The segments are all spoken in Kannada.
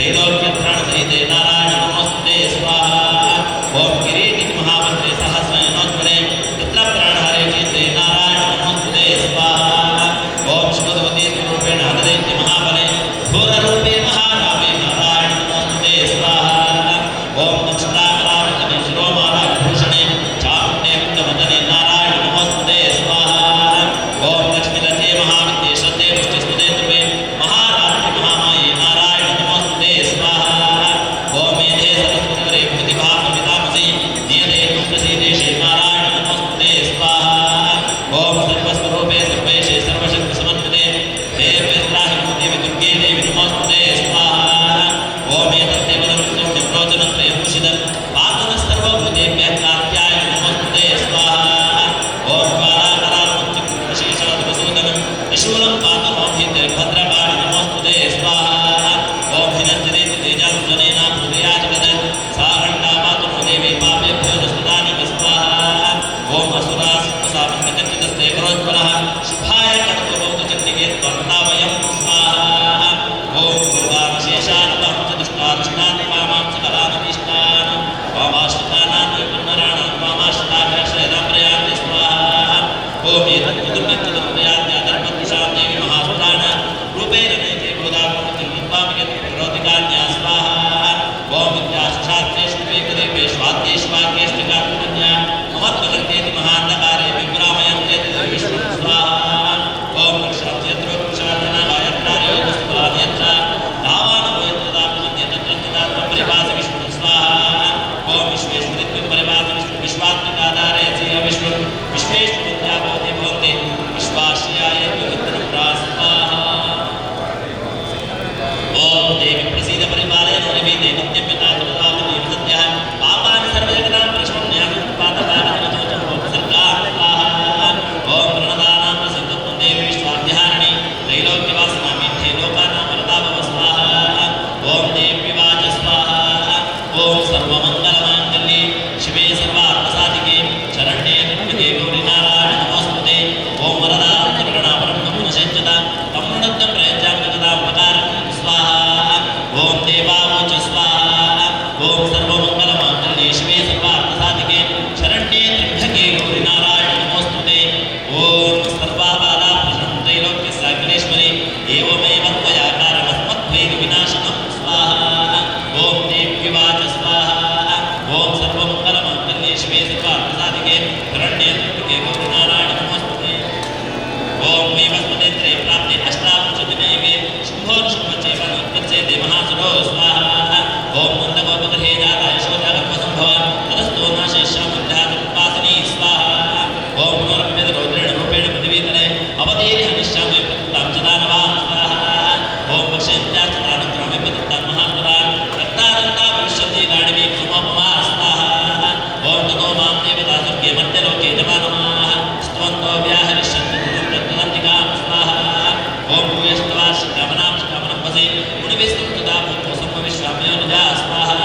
त्रैलोक्यत्राणसहिते नारायण नमोस्तुते स्वाहा ओम किरीटि महामन्त्रे सहस्रनोत्तरे तत्र प्राणहरे चेते नारायण नमोस्तुते स्वाहा ओम शिवदवती स्वरूपेण हरदैत्य महाबले घोररूपे महारावे नारायण नमोस्तुते स्वाहा ओम नक्षत्राकरावतने शिरोमाला भूषणे चामुण्डे मुक्तमदने नारायण नमोस्तुते स्वाहा ओम लक्ष्मीरथे महाविद्ये श्रद्धे पुष्टिस्तुते ध्रुवे महारात्रि महामाये नारायण नमोस्तुते स्वाहा ओम मेधे सरस्वतीवरे प्रतिभापमितामसि नियते प्रसीदेशे नारायण नमोस्तुते स्वाहा ओम सर्वस्वरूपे सर्वेशे सर्वशक्तिसमन्विते देवे त्राहि देवी दुर्गे देवी नमोस्तुते स्वाहा ओम एतद्देवदमृतं प्रोचनत्रयभूषितं पातुनः सर्वभूतेभ्यः कार्त्याय नमोस्तुते स्वाहा ओम कालाकलात्मकविशेषाद्वसूदनं त्रिशूलं पातुमोभिते भद्रकाळि नमोस्तुते स्वाहा ओम हिरण्यदेवी तेजांसनेन हृदया जगत् सारण्डा पातुनो देवी पापेभ्यो नस्तदानि स्वाहा ओम असुरासुसामन्यकचितस्ते करोत्परः शुभाय कटुकबौद्धचण्डिके त्वन्नावयं स्वाहा ओम दुर्गाविशेषान्तं चतुष्टादृष्टान् वामां सकलानभीष्टान् वामाश्रितानां निर्मराणां वामाश्रिताभ्यश्रयदां प्रयान्ति स्वाहा ओम एतद्विदुर्नित्यदुर्प्रयात्यादर्पत्युषां देवी महासुरान् रूपेण नैके गोदापतिर्निर्वामियत् करोतिकान्या स्वाहा ओम विद्याशास्त्रेषु विवेकदेवेष्वाद्येष्वाक्येष्टिकात्मन्या महत्त्वजगतेति महान्धकारे विभ्रामयन्त्येति विष्णुं स्वाहा ओम लक्षाद्यद्रोक्षाधनायत्रायोगस्फलान्यत्र दावानवो यत्र दापमन्यत्र तत्तदात्मपरिभास विष्णुं स्वाहा ओम विश्वेश्वरित्वं परिभास विष्णु विश्वात्मकाधारयसि अविष्णु विश्वेषु विद्या भवति भवन्ति विश्वास्याय विविधं प्रास्वाहा ओम देवी प्रसीद परिपालय नवनिवेदे नित्यं यथातथातु सत्यः पापानि सर्वजगतां परिशोधयामि पातकालजोचं उपसर्गाः स्वाहा ओम प्रणदानां प्रसन्नत्वं देवी विश्वाध्यारिणी त्रैलोक्यवासिनामीठे लोकानां वरदा भव स्वाहा ओम देव्यवाच स्वाहा ओम सर्वमङ्गलमाङ्गल्ये शिवे सर्वार्थसाधिके शरण्ये त्र्यम्बके गौरि नारायण नमोस्तुते ओम वरदा ब्रह्मपुनश्चेता तमृणद्य प्रयच्चाङ्गदां प्रकारं स्वाहा ओम देवावोच स्वाहा ओम सर्वमङ्गलमाङ्गल्ये शिवे सर्वार्थसाधिके शरण्ये त्र्यम्बके गौरि नारायण नमोस्तुते ओम सर्वाबाधाप्रशं त्रैलोक्यसागरेश्वरी एवमेव त्वया कारणस्मद्भैरविनाशनं स्वाहा ओम देव्यवाच स्वाहा ओम सर्वमङ्गलमाङ्गल्ये शिवे सर्वार्थसाधिके शरण्ये त्र्यम्बके गौरि नारायण नमोस्तुते ओम वैवस्वते त्रये प्राप्ते अष्टाविंशतिमेवे शुम्भोर्शुम्भचेतनोत्पत्स्यते महासुरो स्वाहा ओम नन्दगोपगृहे जाता यशोदा गर्भसम्भवा ततस्तो नाशयिष्यामुद्धातमुपासिनी स्वाहा ओम पुनरप्यदरौद्रेण रूपेण पृथिवीतले अवतीर्य हनिष्यामि प्रदत्तां च दानवां स्वाहा ओम पश्यन्त्यास्तदानन्तरमि प्रदत्तां महासुरान् रक्तादन्ता भविष्यन्ति दाडिवीं समोपमा स्वाहा ओम ततो मां देवता स्वर्गे मध्यलोके जमानमाः स्तवन्तो व्याहरिष्यन्ति प्रत्यदन्तिकां स्वाहा ओम भूयस्तवाश्च कामनां कामनं वसे मुनिविस्तुं तदा भूतो सम्भविष्याम्यो निजा स्वाहा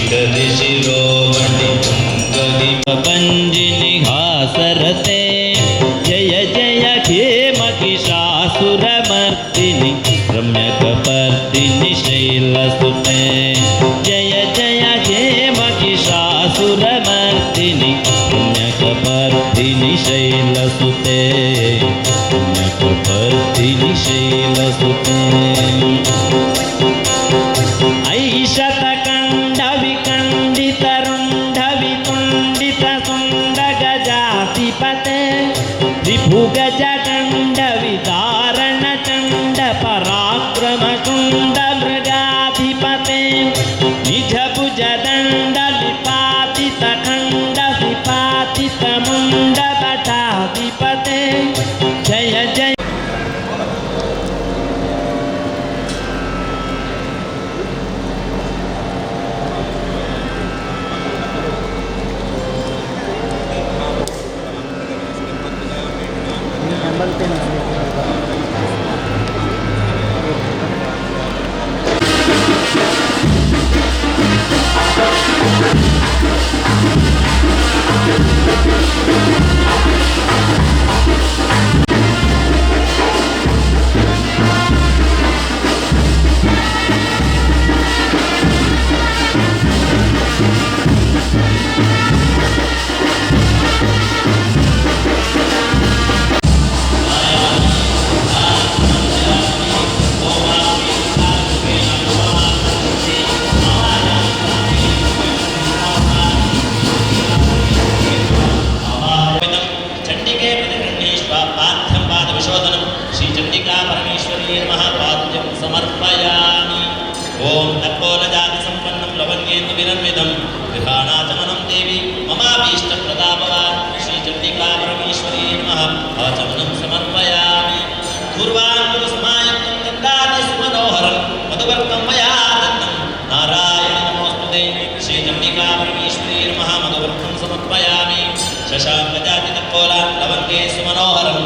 शीतलि शिरोमणि पुङ्गवि पञ्जिनिहासरते जय जय क्षेमकिशासुरमर्दिनि रम्यकपर्दिनि शैलसुते जय जय क्षेमकिशासुरमर्दिनि रम्यकपर्दिनि शैलसुते रम्यकपर्दिनि शैलसुते ऐशतकण्डविकण्डितरुण्डवितुण्डितसुण्डगजाधिपते त्रिभुगजगण्डविदारणचण्ड पराक्रमकुण्डमृगाधिपते निजभुजदण्डलिपातितखण्डविपातितमुण्डभटाधिपते जय जय समर्पयामि ओम तत्पोलजातिसम्पन्नं लवण्येन्दुविरन्वितं गृहाणाचमनं देवी ममाभीष्टप्रदाभवा श्रीचण्डिकापरमेश्वरी नमः आचमनं समर्पयामि पूर्वाङ्कुरसमायुक्तं गन्धादिसुमनोहरं मधुवर्कं मया दत्तं नारायणि नमोऽस्तुते श्रीचण्डिकापरमेश्वरी नमः मधुवर्कं समर्पयामि शशाङ्कजातितत्पोला लवण्ये सुमनोहरं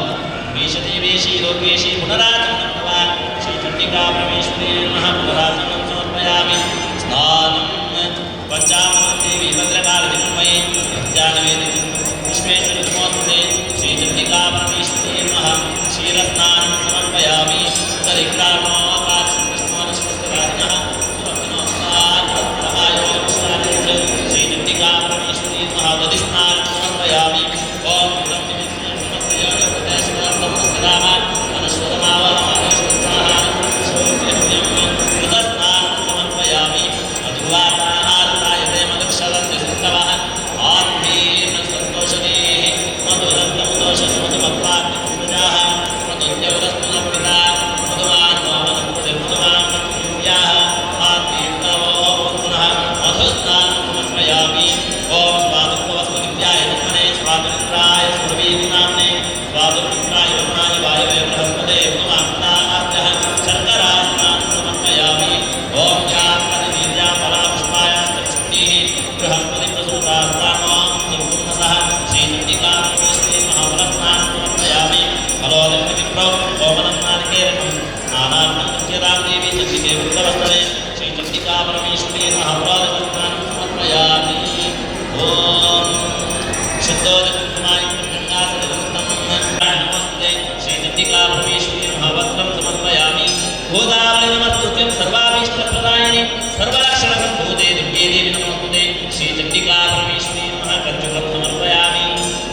मीशदेवी श्रीलोकेशी पुनराचमनं चण्डिकापरमेश्वरी नमः पुनराचमनं समर्पयामि स्नानं पञ्चामृतं देवी भद्रकालदिनमये जानवेदि विश्वेश्वरनमोऽस्तुते श्रीचण्डिकापरमेश्वरी नमः क्षीरस्नानं समर्पयामि उत्तरिक्तामोकाशविष्णुवनश्वस्तराजिनः श्रीचण्डिकापरमेश्वरी नमः दधिस्नानं समर्पयामि ॐ परमेश्वरी महापुराण समर्पयामि ओम शुद्धोदकमाय नमस्ते श्रीचण्डिका परमेश्वरी महावस्त्रं समर्पयामि गोदावरी नमस्तुते सर्वाभीष्टप्रदायिनी सर्वलक्षणसम्भूते दिव्ये देवी नमोस्तुते श्रीचण्डिका परमेश्वरी महाकञ्चुकं समर्पयामि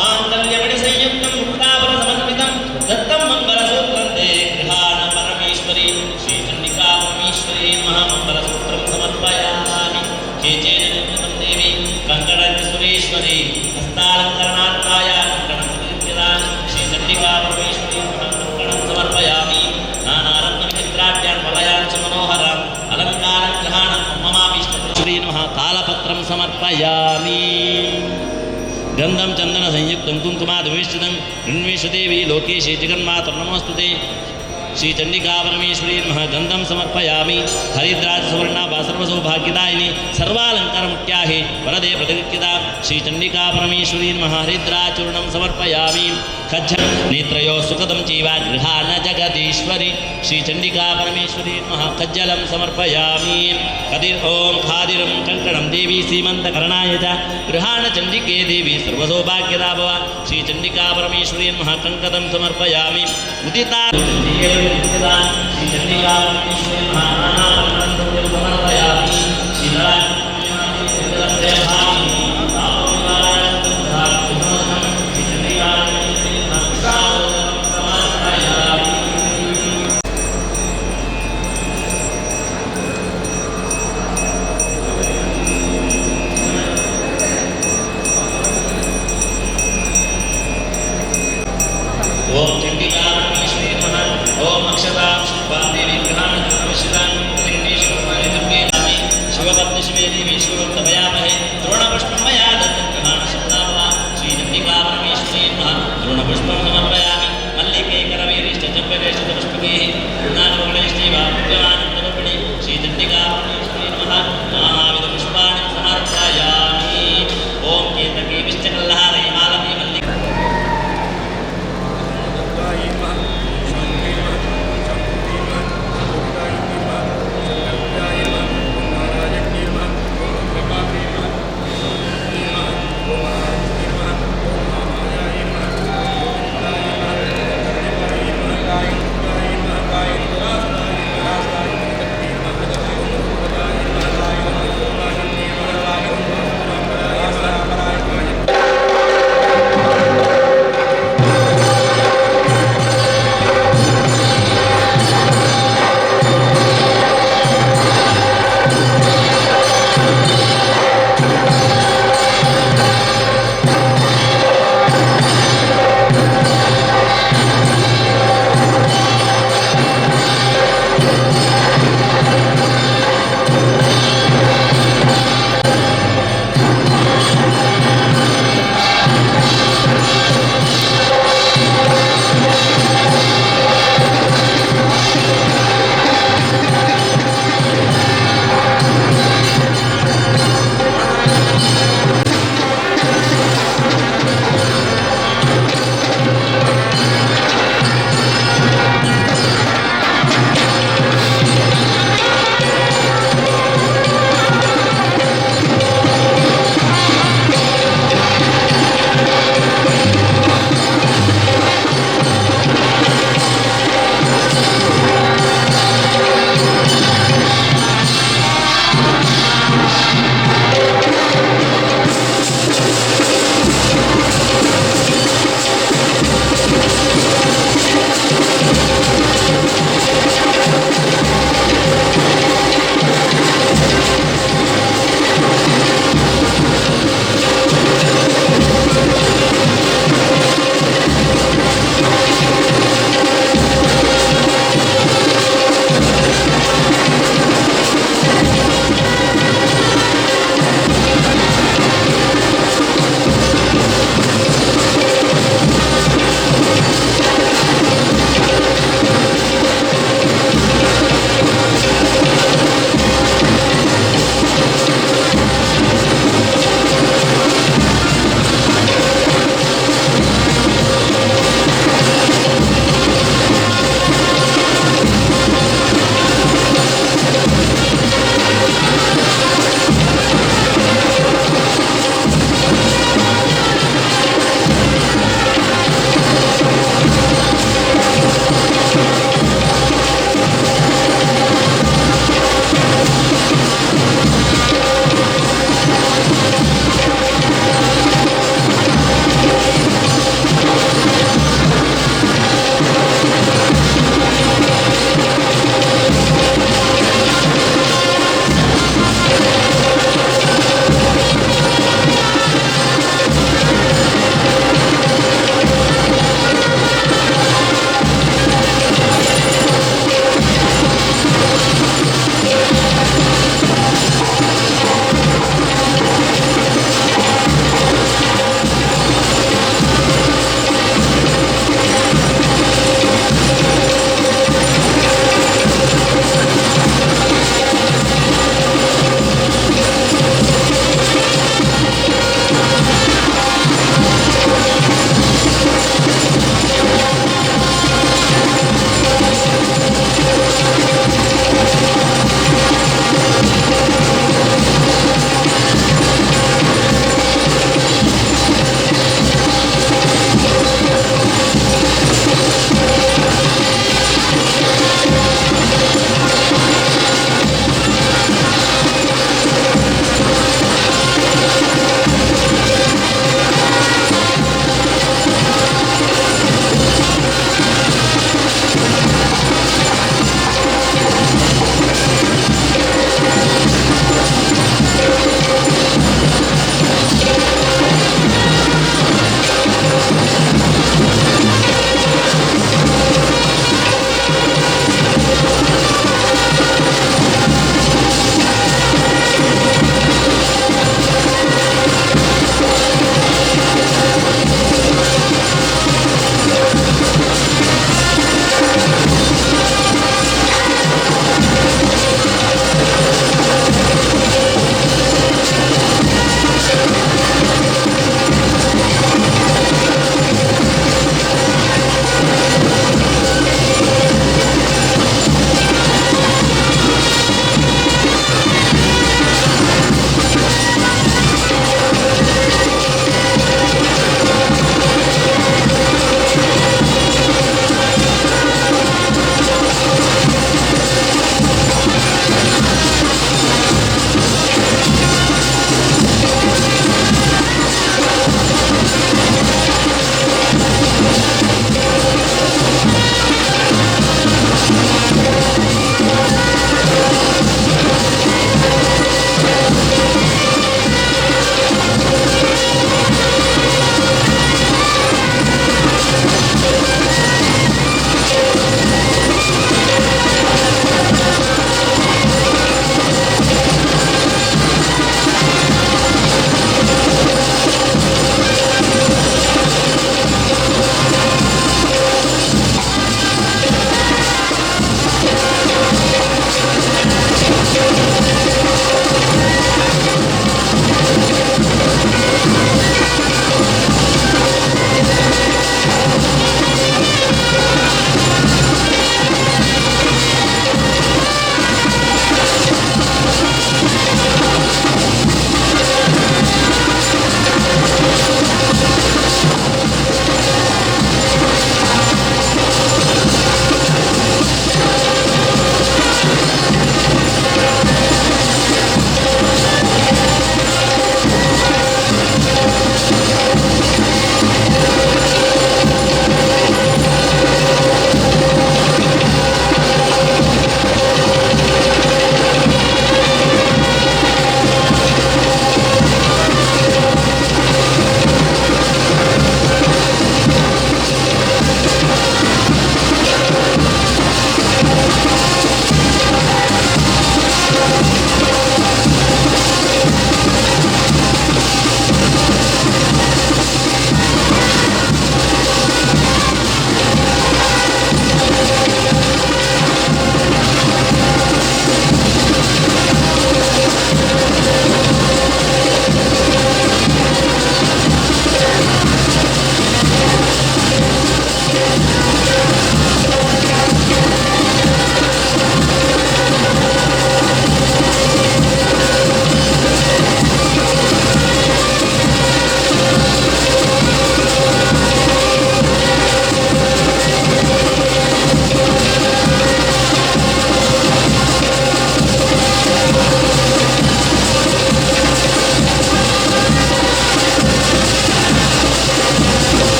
माङ्गल्यमणिसंयुक्तं मुक्ताभरणसमन्वितं दत्तं मङ्गलसूत्रं ते गृहाण परमेश्वरी श्रीचण्डिका परमेश्वरी महामङ्गलसूत्रं समर्पयामि केचन निर्मितं देवी कङ्कणसुरेश्वरी हस्तालङ्करणार्थाय कङ्कणप्रतिष्ठितां श्रीचण्डिका परमेश्वरी महाकङ्कणं समर्पयामि नानारत्नविचित्राढ्यान् वलयान् च मनोहरान् अलङ्कारग्रहाणां ममाभीष्टश्री नमः तालपत्रं समर्पयामि गन्धं चन्दनसंयुक्तं कुङ्कुमादिमिश्रितं ऋण्विश्वदेवी लोकेशे जगन्मातर्नमोऽस्तुते श्रीचण्डिका परमेश्वरी नमः गन्धं समर्पयामि हरिद्राजसुवर्णा सर्वसौभाग्यदायिनी सर्वालङ्कारमुख्याहि वरदे प्रतिकृता श्रीचण्डिका परमेश्वरी महाहरिद्राचूर्णं समर्पयामि खज्जं नेत्रयो सुखदं चैव गृहाण जगदीश्वरी श्रीचण्डिका परमेश्वरी महाखज्जलं समर्पयामि कदिर ओं खादिरं कङ्कणं देवी सीमन्तकरणाय च गृहाण चण्डिके देवी सर्वसौभाग्यदा भव श्रीचण्डिका परमेश्वरी महाकङ्कदं समर्पयामि उदिता श्रीचण्डिका परमेश्वरी महानानाकङ्कदं समर्पयामि ओम चंडिका परमेश्वरी नमः ओम अक्षता देवी ग्रहाण नमस्कार लिंगेश कुमारी दुर्गे नामी शिवपत्नी शिवे देवी शिवोक्तमयामहे द्रोणपुष्पं मया दत्तं ग्रहाण शब्दावा श्री चंडिका परमेश्वरी नमः द्रोणपुष्पं समर्पयामि मल्लिके करवीरिष्ट चंपकेष्ट पुष्पके पूर्णानुगणेष्टैव विद्यमानन्दरूपिणी श्री चंडिका परमेश्वरी नमः नानाविध पुष्पाणि समर्पयामि ओम केतके विष्टकल्लहारे मालती मल्लिका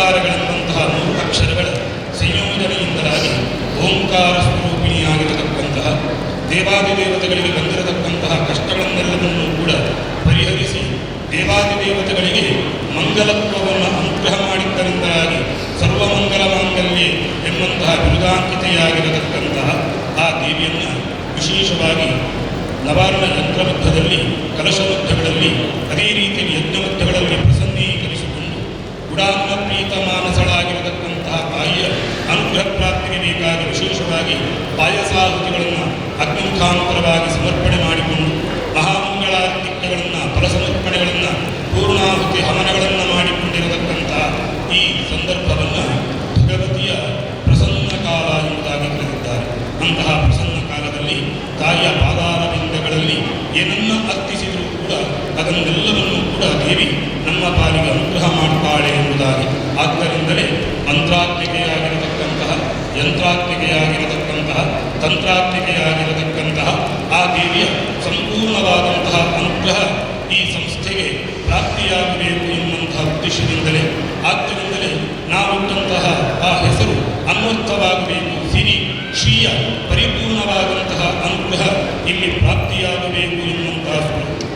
ಓಂಕಾರಗಳೆಂಬಂತಹ 3 ಅಕ್ಷರಗಳ ಸಂಯೋಜನೆಯಿಂದಲಾಗಿ ಓಂಕಾರ ಸ್ವರೂಪಿಣಿಯಾಗಿರತಕ್ಕಂತಹ ದೇವಾದಿದೇವತೆಗಳಿಗೆ ಬಂದಿರತಕ್ಕಂತಹ ಕಷ್ಟಗಳನ್ನೆಲ್ಲವನ್ನೂ ಕೂಡ ಪರಿಹರಿಸಿ ದೇವಾದಿದೇವತೆಗಳಿಗೆ ಮಂಗಲತ್ವವನ್ನು ಅನುಗ್ರಹ ಮಾಡಿದ್ದರಿಂದಾಗಿ ಸರ್ವಮಂಗಲ ಮಾಂಗಲ್ಯೆ ಎಂಬಂತಹ ಬಿರುದಾಂಕಿತೆಯಾಗಿರತಕ್ಕಂತಹ ಆ ದೇವಿಯನ್ನು ವಿಶೇಷವಾಗಿ ನವಾರ್ಣ ಯಂತ್ರಮಧ್ಯದಲ್ಲಿ ಕಲಶಮಧ್ಯಗಳಲ್ಲಿ ಅದೇ ರೀತಿಯಲ್ಲಿ ಯಜ್ಞಮಧ್ಯಗಳಲ್ಲಿ ಪ್ರಸನ್ನೀಕರಿಸಿಕೊಂಡು ಗುಡಾನ್ನ ಪ್ರೀತ ಮಾನಸಳಾಗಿರತಕ್ಕಂತಹ ತಾಯಿಯ ಅನುಗ್ರಹ ಪ್ರಾಪ್ತಿಗೆ ಬೇಕಾಗಿ ವಿಶೇಷವಾಗಿ ಪಾಯಸಾಹುತಿಗಳನ್ನು ಅಗ್ನಿಮುಖಾಂತರವಾಗಿ ಸಮರ್ಪಣೆ ಮಾಡಿಕೊಂಡು ಮಹಾಮಂಗಳಾರ್ತಿಕ್ಯಗಳನ್ನು ಫಲಸಮರ್ಪಣೆಗಳನ್ನು ಪೂರ್ಣಾಹುತಿ ಹವನಗಳನ್ನು ಮಾಡಿಕೊಂಡಿರತಕ್ಕಂತಹ ಈ ಸಂದರ್ಭವನ್ನು ಭಗವತಿಯ ಪ್ರಸನ್ನ ಕಾಲ ಎಂಬುದಾಗಿ ಕರೆದಿದ್ದಾರೆ. ಅಂತಹ ಪ್ರಸನ್ನ ಕಾಲದಲ್ಲಿ ತಾಯಿಯ ಪಾದಾರವಿಂದಗಳಲ್ಲಿ ಏನನ್ನ ಅರ್ಪಿಸಿದರೂ ಕೂಡ ಅದನ್ನೆಲ್ಲವನ್ನೂ ಕೂಡ ದೇವಿ ನಮ್ಮ ಪಾಲಿಗೆ ಅನುಗ್ರಹ ಮಾಡ್ತಾಳೆ ಎಂಬುದಾಗಿ. ಆದ್ದರಿಂದಲೇ ಮಂತ್ರಾತ್ಮಿಕೆಯಾಗಿರತಕ್ಕಂತಹ ಯಂತ್ರಾತ್ಮಿಕೆಯಾಗಿರತಕ್ಕಂತಹ ತಂತ್ರಾತ್ಮಿಕೆಯಾಗಿರತಕ್ಕಂತಹ ಆ ದೇವಿಯ ಸಂಪೂರ್ಣವಾದಂತಹ ಅನುಗ್ರಹ ಈ ಸಂಸ್ಥೆಗೆ ಪ್ರಾಪ್ತಿಯಾಗಬೇಕು ಎನ್ನುವಂತಹ ಉದ್ದೇಶದಿಂದಲೇ ಆದ್ದರಿಂದಲೇ ನಾವುಟ್ಟಂತಹ ಆ ಹೆಸರು ಅನ್ವರ್ಥವಾಗಬೇಕು. ಸಿರಿ ಶ್ರೀಯ ಪರಿಪೂರ್ಣವಾದಂತಹ ಅನುಗ್ರಹ ಇಲ್ಲಿ ಪ್ರಾಪ್ತಿಯಾಗಬೇಕು ಎನ್ನುವಂತಹ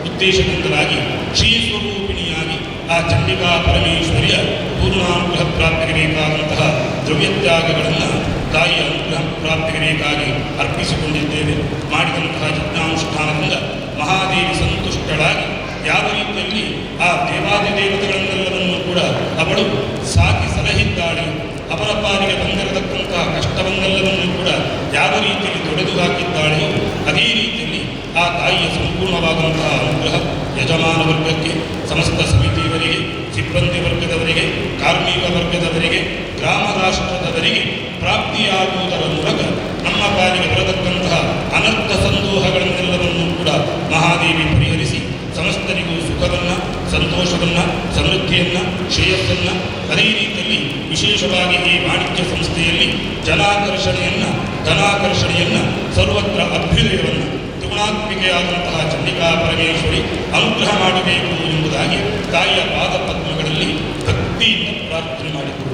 ಉದ್ದೇಶದಿಂದಲಾಗಿ ಶ್ರೀ ಸ್ವರೂಪಿಣಿಯಾಗಿ ಆ ಚಂಡಿಕಾ ಪರಮೇಶ್ವರಿಯ ಪೂರ್ಣಾನುಗ್ರಹ ಪ್ರಾಪ್ತಿಗೆ ಬೇಕಾದಂತಹ ದ್ರವ್ಯತ್ಯಾಗಗಳನ್ನು ತಾಯಿಯ ಅನುಗ್ರಹ ಪ್ರಾಪ್ತಿಗೆ ಬೇಕಾಗಿ ಅರ್ಪಿಸಿಕೊಂಡಿದ್ದೇವೆ. ಮಾಡಿದಂತಹ ಯಜ್ಞಾನುಷ್ಠಾನದಿಂದ ಮಹಾದೇವಿ ಸಂತುಷ್ಟಳಾಗಿ ಯಾವ ರೀತಿಯಲ್ಲಿ ಆ ದೇವಾದಿದೇವತೆಗಳನ್ನೆಲ್ಲವನ್ನೂ ಕೂಡ ಅವಳು ಸಾಕಿ ಸಲಹಿದ್ದಾಳೆ, ಅವರ ಪಾಲಿಗೆ ಬಂದಿರತಕ್ಕಂತಹ ಕಷ್ಟವನ್ನೆಲ್ಲವನ್ನೂ ಕೂಡ ಯಾವ ರೀತಿಯಲ್ಲಿ ತೊಡೆದು ಹಾಕಿದ್ದಾಳೆಯೋ ಅದೇ ರೀತಿಯಲ್ಲಿ ಆ ತಾಯಿಯ ಸಂಪೂರ್ಣವಾದಂತಹ ಅನುಗ್ರಹ ಯಜಮಾನ ವರ್ಗಕ್ಕೆ, ಸಮಸ್ತ ಸಮಿತಿಯವರಿಗೆ, ಸಿಬ್ಬಂದಿ ವರ್ಗದವರಿಗೆ, ಕಾರ್ಮಿಕ ವರ್ಗದವರಿಗೆ, ಗ್ರಾಮ ರಾಷ್ಟ್ರದವರಿಗೆ ಪ್ರಾಪ್ತಿಯಾಗುವುದರ ಮೂಲಕ ನಮ್ಮ ಪಾಲಿಗೆ ಬರತಕ್ಕಂತಹ ಅನರ್ಥ ಸಂದೋಹಗಳನ್ನೆಲ್ಲವನ್ನೂ ಕೂಡ ಮಹಾದೇವಿ ಪರಿಹರಿಸಿ ಸಮಸ್ತರಿಗೂ ಸುಖವನ್ನು, ಸಂತೋಷವನ್ನು, ಸಮೃದ್ಧಿಯನ್ನು, ಶ್ರೇಯಸ್ಸನ್ನು ಅದೇ ರೀತಿಯಲ್ಲಿ ವಿಶೇಷವಾಗಿ ಈ ವಾಣಿಜ್ಯ ಸಂಸ್ಥೆಯಲ್ಲಿ ಜನಾಕರ್ಷಣೆಯನ್ನು, ಧನಾಕರ್ಷಣೆಯನ್ನು, ಸರ್ವತ್ರ ಅಭ್ಯುದಯವನ್ನು ತ್ರಿಗುಣಾತ್ಮಿಕೆಯಾದಂತಹ ಚಂಡಿಕಾ ಪರಮೇಶ್ವರಿ ಅನುಗ್ರಹ ಮಾಡಬೇಕು ಎಂಬುದಾಗಿ ತಾಯಿಯ ಪಾದಪದ್ಮಗಳಲ್ಲಿ ಭಕ್ತಿಯಿಂದ ಪ್ರಾರ್ಥನೆ ಮಾಡಿದರು.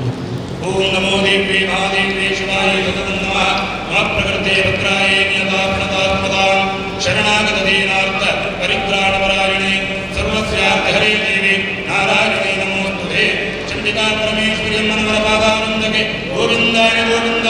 ಓಂ ನಮೋ ದೇವ್ಯೇ ಮಹಾದೇವ್ಯೇ ಶಿವಾಯ ಸತತಂ ನಮಃ ಪ್ರಕೃತೆ ಭದ್ರಾಯೇ ನಿಯತಾ ಪ್ರಣತಾತ್ಮತಾಂ ಶರಣಾಗತ ದೇನಾರ್ಥ ಪರಿತ್ರಾಣಪರಾಯಣೆ ಸರ್ವಸ್ಯಾರ್ಥ ದೇವಿ ನಾರಾಯಣೇ ನಮೋಸ್ತುತೆ. ಚಂಡಿಕಾ ಪರಮೇಶ್ವರಿ ಅಮ್ಮನವರ ಪಾದಾನಂದಕ್ಕೆ ಗೋವಿಂದಾಯ ಗೋವಿಂದ.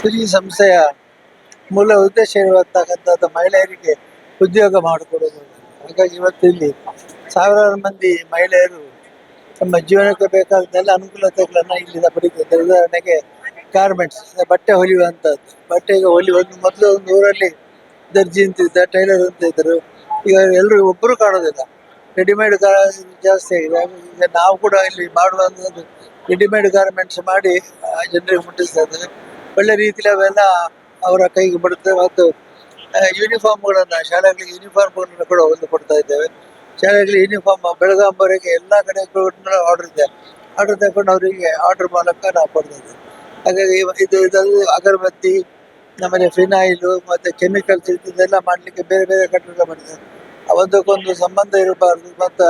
ಸ್ತ್ರೀ ಸಂಸ್ಥೆಯ ಮೂಲ ಉದ್ದೇಶ ಇರುವಂತಕ್ಕಂಥದ್ದು ಮಹಿಳೆಯರಿಗೆ ಉದ್ಯೋಗ ಮಾಡಿಕೊಡೋದು. ಹಾಗಾಗಿ ಇವತ್ತು ಇಲ್ಲಿ ಸಾವಿರಾರು ಮಂದಿ ಮಹಿಳೆಯರು ತಮ್ಮ ಜೀವನಕ್ಕೆ ಬೇಕಾದಂತೆಲ್ಲ ಅನುಕೂಲತೆಗಳನ್ನು ಇಲ್ಲಿಂದ ಪಡೀತಿದ್ದಾರೆ. ಉದಾಹರಣೆಗೆ ಗಾರ್ಮೆಂಟ್ಸ್, ಬಟ್ಟೆ ಹೊಲಿಯುವಂಥದ್ದು. ಬಟ್ಟೆಗೆ ಒಂದು ಮೊದಲು ಒಂದು ಊರಲ್ಲಿ ದರ್ಜಿ ಅಂತಿದ್ದ, ಟೈಲರ್ ಅಂತ ಇದ್ದರು. ಈಗ ಎಲ್ಲರೂ ಒಬ್ಬರು ಕಾಣೋದಿಲ್ಲ, ರೆಡಿಮೇಡ್ ಜಾಸ್ತಿ ಆಗಿದೆ. ಈಗ ನಾವು ಕೂಡ ಇಲ್ಲಿ ಮಾಡುವಂಥದ್ದು ರೆಡಿಮೇಡ್ ಗಾರ್ಮೆಂಟ್ಸ್ ಮಾಡಿ ಜನರಿಗೆ ಮುಟ್ಟಿಸ್ತಾ ಇದ್ದೇವೆ. ಒಳ್ಳೆ ರೀತಿಯಲ್ಲಿ ಅವೆಲ್ಲ ಅವರ ಕೈಗೆ ಬರುತ್ತದೆ. ಮತ್ತು ಯೂನಿಫಾರ್ಮ್ಗಳನ್ನು, ಶಾಲೆಗಳಿಗೆ ಯೂನಿಫಾರ್ಮ್ಗಳನ್ನು ಕೂಡ ಕೊಡ್ತಾ ಇದ್ದೇವೆ. ಶಾಲೆಗಳಿಗೆ ಯೂನಿಫಾರ್ಮ್ ಬೆಳಗಾಂವರೆಗೆ ಎಲ್ಲ ಕಡೆ ಆರ್ಡರ್ ಇದೆ. ಆರ್ಡರ್ ತಗೊಂಡು ಅವರಿಗೆ ಆರ್ಡರ್ ಮೂಲಕ ನಾವು ಕೊಡ್ತಾ ಇದ್ದೇವೆ. ಹಾಗಾಗಿ ಇದರಲ್ಲಿ ಅಗರಬತ್ತಿ, ಆಮೇಲೆ ಫಿನಾಯಿಲು ಮತ್ತು ಕೆಮಿಕಲ್ಸ್ ಇದೆಲ್ಲ ಮಾಡಲಿಕ್ಕೆ ಬೇರೆ ಬೇರೆ ಕಟ್ಟಡ ಮಾಡಿದ್ದಾರೆ. ಒಂದಕ್ಕೊಂದು ಸಂಬಂಧ ಇರಬಾರ್ದು ಮತ್ತು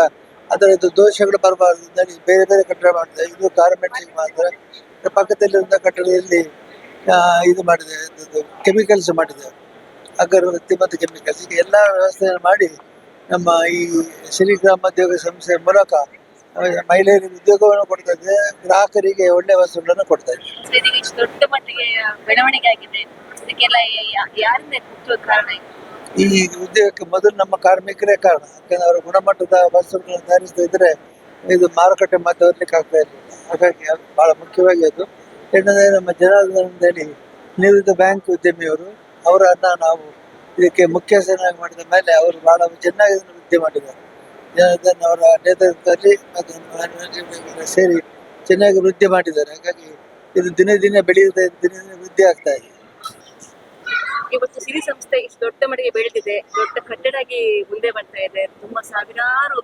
ಅದರದ್ದು ದೋಷಗಳು ಬರಬಾರ್ದು ಅಂತೇಳಿ ಬೇರೆ ಬೇರೆ ಕಟ್ಟಡ ಮಾಡಿದ್ದಾರೆ. ಇದು ಗಾರ್ಮೆಂಟ್ಸಿಗೆ ಮಾತ್ರ. ಪಕ್ಕದಲ್ಲಿರುವಂಥ ಕಟ್ಟಡದಲ್ಲಿ ಇದು ಮಾಡಿದೆ, ಕೆಮಿಕಲ್ಸ್ ಮಾಡಿದೆ, ಅಗರಬತ್ತಿ ಮತ್ತು ಕೆಮಿಕಲ್ಸ್. ಈಗ ಎಲ್ಲ ವ್ಯವಸ್ಥೆಯನ್ನು ಮಾಡಿ ನಮ್ಮ ಈ ಶ್ರೀ ಗ್ರಾಮೋದ್ಯೋಗ ಸಂಸ್ಥೆ ಮೂಲಕ ಮಹಿಳೆಯರಿಗೆ ಉದ್ಯೋಗವನ್ನು ಕೊಡ್ತಾ ಇದೆ, ಗ್ರಾಹಕರಿಗೆ ಒಳ್ಳೆಯ ವಸ್ತುಗಳನ್ನು ಕೊಡ್ತಾ ಇದೆ. ಇದೀಗ ಇಷ್ಟು ದೊಡ್ಡ ಮಟ್ಟಿಗೆ ಬೆಳವಣಿಗೆ ಆಗಿದೆ, ಇದಕ್ಕೆಲ್ಲ ಯಾರಿಂದ ಮುಖ್ಯ ಕಾರಣ? ಈ ಉದ್ಯೋಗಕ್ಕೆ ಮೊದಲು ನಮ್ಮ ಕಾರ್ಮಿಕರೇ ಕಾರಣ. ಯಾಕಂದ್ರೆ ಅವರು ಗುಣಮಟ್ಟದ ವಸ್ತುಗಳನ್ನು ತಯಾರಿಸ್ತಾ ಇದ್ರೆ ಇದು ಮಾರುಕಟ್ಟೆ ಮತ್ತೆ ಹೋಗ್ಲಿಕ್ಕೆ ಆಗ್ತಾ ಇರಲಿಲ್ಲ. ಹಾಗಾಗಿ ಅದು ಬಹಳ ಮುಖ್ಯವಾಗಿ ಅದು. ಎರಡನೇ ನಮ್ಮ ಜನಾರ್ದನ್ ಅಂತೇಳಿ ನಿವೃತ್ತ ಬ್ಯಾಂಕ್ ಉದ್ಯಮಿಯವರು, ಅವರನ್ನ ನಾವು ಇದಕ್ಕೆ ಮುಖ್ಯಸ್ಥನಾಗಿ ಮಾಡಿದ ಮೇಲೆ ಅವರು ಬಹಳ ಚೆನ್ನಾಗಿ ವೃದ್ಧಿ ಮಾಡಿದ್ದಾರೆ. ಜನಾರ್ದನ್ ಅವರ ನೇತೃತ್ವದಲ್ಲಿ ಮತ್ತು ಸೇರಿ ಚೆನ್ನಾಗಿ ವೃದ್ಧಿ ಮಾಡಿದ್ದಾರೆ. ಹಾಗಾಗಿ ಇದು ದಿನೇ ದಿನೇ ಬೆಳೆಯುತ್ತೆ, ದಿನೇ ದಿನೇ ವೃದ್ಧಿ ಆಗ್ತಾ ಇದೆ. ಇವತ್ತು ಸಿರಿ ಸಂಸ್ಥೆ ಇಷ್ಟು ದೊಡ್ಡ ಮಟ್ಟಿಗೆ ಬೆಳೆದಿದೆ, ದೊಡ್ಡ ಕಟ್ಟಡ ಆಗಿ ಮುಂದೆ ಬರ್ತಾ ಇದೆ. ತುಂಬಾ ಸಾವಿರಾರು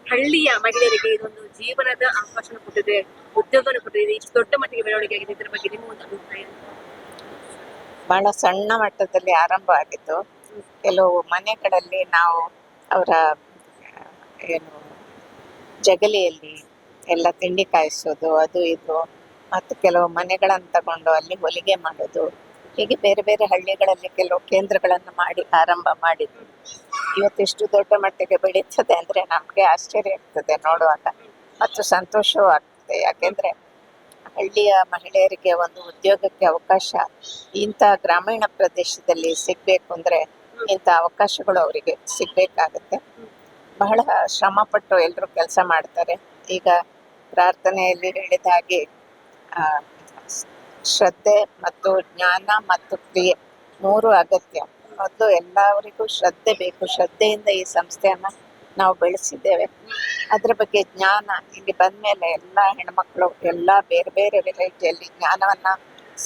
ಹಳ್ಳಿಯ ಮಹಿಳೆಯರಿಗೆ ಇದೊಂದು ಜೀವನದ ಅವಕಾಶ ಕೊಟ್ಟಿದೆ, ಉದ್ಯೋಗವನ್ನು ಕೊಟ್ಟಿದೆ. ಇಷ್ಟು ದೊಡ್ಡ ಮಟ್ಟಿಗೆ ಬೆಳವಣಿಗೆ ಆಗಿದೆ, ಇದ್ರ ಬಗ್ಗೆ ನಿಮ್ಮ ಒಂದು ಅಭಿಪ್ರಾಯ? ಬಹಳ ಸಣ್ಣ ಮಟ್ಟದಲ್ಲಿ ಆರಂಭ ಆಗಿತ್ತು. ಕೆಲವು ಮನೆಗಳಲ್ಲಿ ನಾವು ಅವರ ಏನು ಜಗಲಿಯಲ್ಲಿ ಎಲ್ಲ ತಿಂಡಿ ಕಾಯಿಸೋದು, ಅದು ಇದು, ಮತ್ತು ಕೆಲವು ಮನೆಗಳನ್ನು ತಗೊಂಡು ಅಲ್ಲಿ ಹೊಲಿಗೆ ಮಾಡೋದು, ಹೀಗೆ ಬೇರೆ ಬೇರೆ ಹಳ್ಳಿಗಳಲ್ಲಿ ಕೆಲವು ಕೇಂದ್ರಗಳನ್ನು ಮಾಡಿ ಆರಂಭ ಮಾಡಿದ್ವಿ. ಇವತ್ತೆಷ್ಟು ದೊಡ್ಡ ಮಟ್ಟಿಗೆ ಬೆಳೀತದೆ ಅಂದರೆ ನಮಗೆ ಆಶ್ಚರ್ಯ ಆಗ್ತದೆ ನೋಡುವಾಗ, ಮತ್ತು ಸಂತೋಷವೂ ಆಗ್ತದೆ. ಯಾಕೆಂದರೆ ಹಳ್ಳಿಯ ಮಹಿಳೆಯರಿಗೆ ಒಂದು ಉದ್ಯೋಗಕ್ಕೆ ಅವಕಾಶ ಇಂಥ ಗ್ರಾಮೀಣ ಪ್ರದೇಶದಲ್ಲಿ ಸಿಗಬೇಕು ಅಂದರೆ ಇಂಥ ಅವಕಾಶಗಳು ಅವರಿಗೆ ಸಿಗಬೇಕಾಗತ್ತೆ. ಬಹಳ ಶ್ರಮಪಟ್ಟು ಎಲ್ಲರೂ ಕೆಲಸ ಮಾಡ್ತಾರೆ. ಈಗ ಪ್ರಾರ್ಥನೆಯಲ್ಲಿ ಹೇಳಿದ ಹಾಗೆ ಶ್ರದ್ಧೆ ಮತ್ತು ಜ್ಞಾನ ಮತ್ತು ಕ್ರಿಯೆ ಮೂರು ಅಗತ್ಯ. ಮೊದಲು ಎಲ್ಲರಿಗೂ ಶ್ರದ್ಧೆ ಬೇಕು. ಶ್ರದ್ಧೆಯಿಂದ ಈ ಸಂಸ್ಥೆಯನ್ನು ನಾವು ಬೆಳೆಸಿದ್ದೇವೆ. ಅದರ ಬಗ್ಗೆ ಜ್ಞಾನ ಇಲ್ಲಿ ಬಂದಮೇಲೆ ಎಲ್ಲ ಹೆಣ್ಮಕ್ಳು ಎಲ್ಲ ಬೇರೆ ಬೇರೆ ವೆರೈಟಿಯಲ್ಲಿ ಜ್ಞಾನವನ್ನು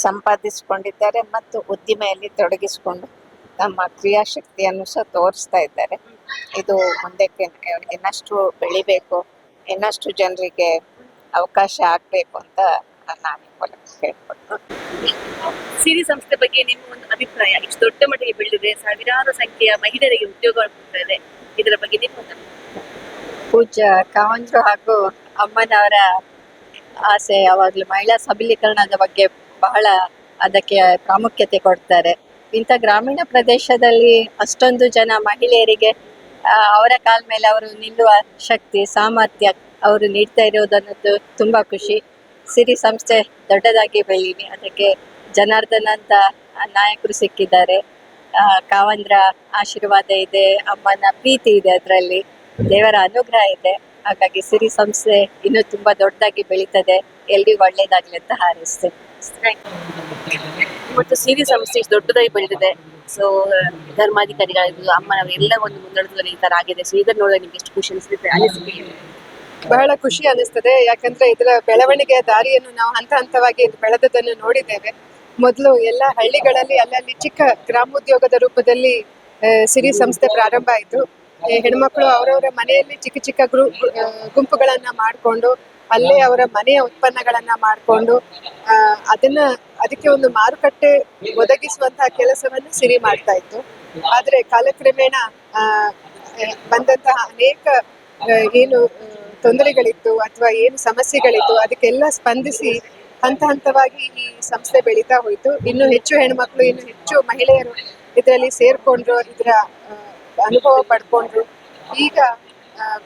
ಸಂಪಾದಿಸಿಕೊಂಡಿದ್ದಾರೆ ಮತ್ತು ಉದ್ದಿಮೆಯಲ್ಲಿ ತೊಡಗಿಸಿಕೊಂಡು ತಮ್ಮ ಕ್ರಿಯಾಶಕ್ತಿಯನ್ನು ಸಹ ತೋರಿಸ್ತಾ ಇದ್ದಾರೆ. ಇದು ಮುಂದಕ್ಕೆ ಇನ್ನಷ್ಟು ಬೆಳಿಬೇಕು, ಇನ್ನಷ್ಟು ಜನರಿಗೆ ಅವಕಾಶ ಆಗಬೇಕು ಅಂತ ನಾನು ಹೇಳ್ಕೊಡ್ತೀನಿ. ಸಿರಿ ಸಂಸ್ಥೆ ಬಗ್ಗೆ ನಿಮ್ಮ ಒಂದು ಅಭಿಪ್ರಾಯ? ಇಷ್ಟು ದೊಡ್ಡ ಮಟ್ಟಿಗೆ ಬೆಳೆದಿದೆ, ಸಾವಿರಾರು ಸಂಖ್ಯೆಯ ಮಹಿಳೆಯರಿಗೆ ಉದ್ಯೋಗ ಕೊಡ್ತಾ ಇದೆ, ಇದರ ಬಗ್ಗೆ ನಿಮ್ಮ ಒಂದು ಪೂಜ್ಯ ಕಾವಂದ್ರು ಹಾಗೂ ಅಮ್ಮನವರ ಆಸೆ ಯಾವಾಗಲೂ ಮಹಿಳಾ ಸಬಲೀಕರಣದ ಬಗ್ಗೆ ಬಹಳ ಅದಕ್ಕೆ ಪ್ರಾಮುಖ್ಯತೆ ಕೊಡ್ತಾರೆ. ಇಂಥ ಗ್ರಾಮೀಣ ಪ್ರದೇಶದಲ್ಲಿ ಅಷ್ಟೊಂದು ಜನ ಮಹಿಳೆಯರಿಗೆ ಅವರ ಕಾಲ ಮೇಲೆ ಅವರು ನಿಲ್ಲುವ ಶಕ್ತಿ, ಸಾಮರ್ಥ್ಯ ಅವರು ನೀಡ್ತಾ ಇರೋದನ್ನೋದು ತುಂಬ ಖುಷಿ. ಸಿರಿ ಸಂಸ್ಥೆ ದೊಡ್ಡದಾಗಿ ಬೆಳೀಲಿ, ಅದಕ್ಕೆ ಜನಾರ್ದನ್ ಅಂತ ನಾಯಕರು ಸಿಕ್ಕಿದ್ದಾರೆ, ಕಾವಂದ್ರ ಆಶೀರ್ವಾದ ಇದೆ, ಅಮ್ಮನ ಪ್ರೀತಿ ಇದೆ, ಅದರಲ್ಲಿ ದೇವರ ಅನುಗ್ರಹ ಇದೆ. ಹಾಗಾಗಿ ಸಿರಿ ಸಂಸ್ಥೆ ಇನ್ನೂ ತುಂಬ ದೊಡ್ಡದಾಗಿ ಬೆಳೀತದೆ. ಎಲ್ರಿಗೂ ಒಳ್ಳೇದಾಗ್ಲಿ ಅಂತ ಹಾರೈಸ್ತೇನೆ. ಮತ್ತು ಸಿರಿ ಸಂಸ್ಥೆ ಇಷ್ಟು ದೊಡ್ಡದಾಗಿ ಬೆಳೆದಿದೆ. ಸೊ ಧರ್ಮಾಧಿಕಾರಿಗಳು ಅಮ್ಮನವರು ಎಲ್ಲ ಒಂದು ಮುಂದಾಳತ್ವದಲ್ಲಿ ಈ ತರ ಆಗಿದೆ. ಸೊ ಇದನ್ನು ನೋಡಿದ್ರೆ ನಿಮ್ಗೆ ಎಷ್ಟು ಖುಷಿ ಅನಿಸುತ್ತೆ? ಬಹಳ ಖುಷಿ ಅನಿಸ್ತದೆ. ಯಾಕಂದ್ರೆ ಇದರ ಬೆಳವಣಿಗೆಯ ದಾರಿಯನ್ನು ನಾವು ಹಂತ ಹಂತವಾಗಿ ಬೆಳೆದದನ್ನು ನೋಡಿದ್ದೇವೆ. ಮೊದಲು ಎಲ್ಲ ಹಳ್ಳಿಗಳಲ್ಲಿ ಅಲ್ಲಲ್ಲಿ ಚಿಕ್ಕ ಗ್ರಾಮೋದ್ಯೋಗದ ರೂಪದಲ್ಲಿ ಸಿರಿ ಸಂಸ್ಥೆ ಪ್ರಾರಂಭ ಆಯಿತು. ಹೆಣ್ಮಕ್ಳು ಅವರವರ ಮನೆಯಲ್ಲಿ ಚಿಕ್ಕ ಚಿಕ್ಕ ಗುಂಪುಗಳನ್ನ ಮಾಡಿಕೊಂಡು ಅಲ್ಲೇ ಅವರ ಮನೆಯ ಉತ್ಪನ್ನಗಳನ್ನ ಮಾಡಿಕೊಂಡು ಅದಕ್ಕೆ ಒಂದು ಮಾರುಕಟ್ಟೆ ಒದಗಿಸುವಂತಹ ಕೆಲಸವನ್ನು ಸಿರಿ ಮಾಡ್ತಾ ಇತ್ತು. ಆದ್ರೆ ಕಾಲಕ್ರಮೇಣ ಬಂದಂತಹ ಅನೇಕ ಏನು ತೊಂದರೆಗಳಿತ್ತು ಅಥವಾ ಏನು ಸಮಸ್ಯೆಗಳಿತ್ತು ಅದಕ್ಕೆಲ್ಲ ಸ್ಪಂದಿಸಿ ಹಂತ ಹಂತವಾಗಿ ಈ ಸಂಸ್ಥೆ ಬೆಳೀತಾ ಹೋಯಿತು. ಇನ್ನು ಹೆಚ್ಚು ಹೆಣ್ಮಕ್ಳು, ಇನ್ನು ಹೆಚ್ಚು ಮಹಿಳೆಯರು ಇದರಲ್ಲಿ ಸೇರ್ಕೊಂಡ್ರು, ಇದರ ಅನುಭವ ಪಡ್ಕೊಂಡ್ರು. ಈಗ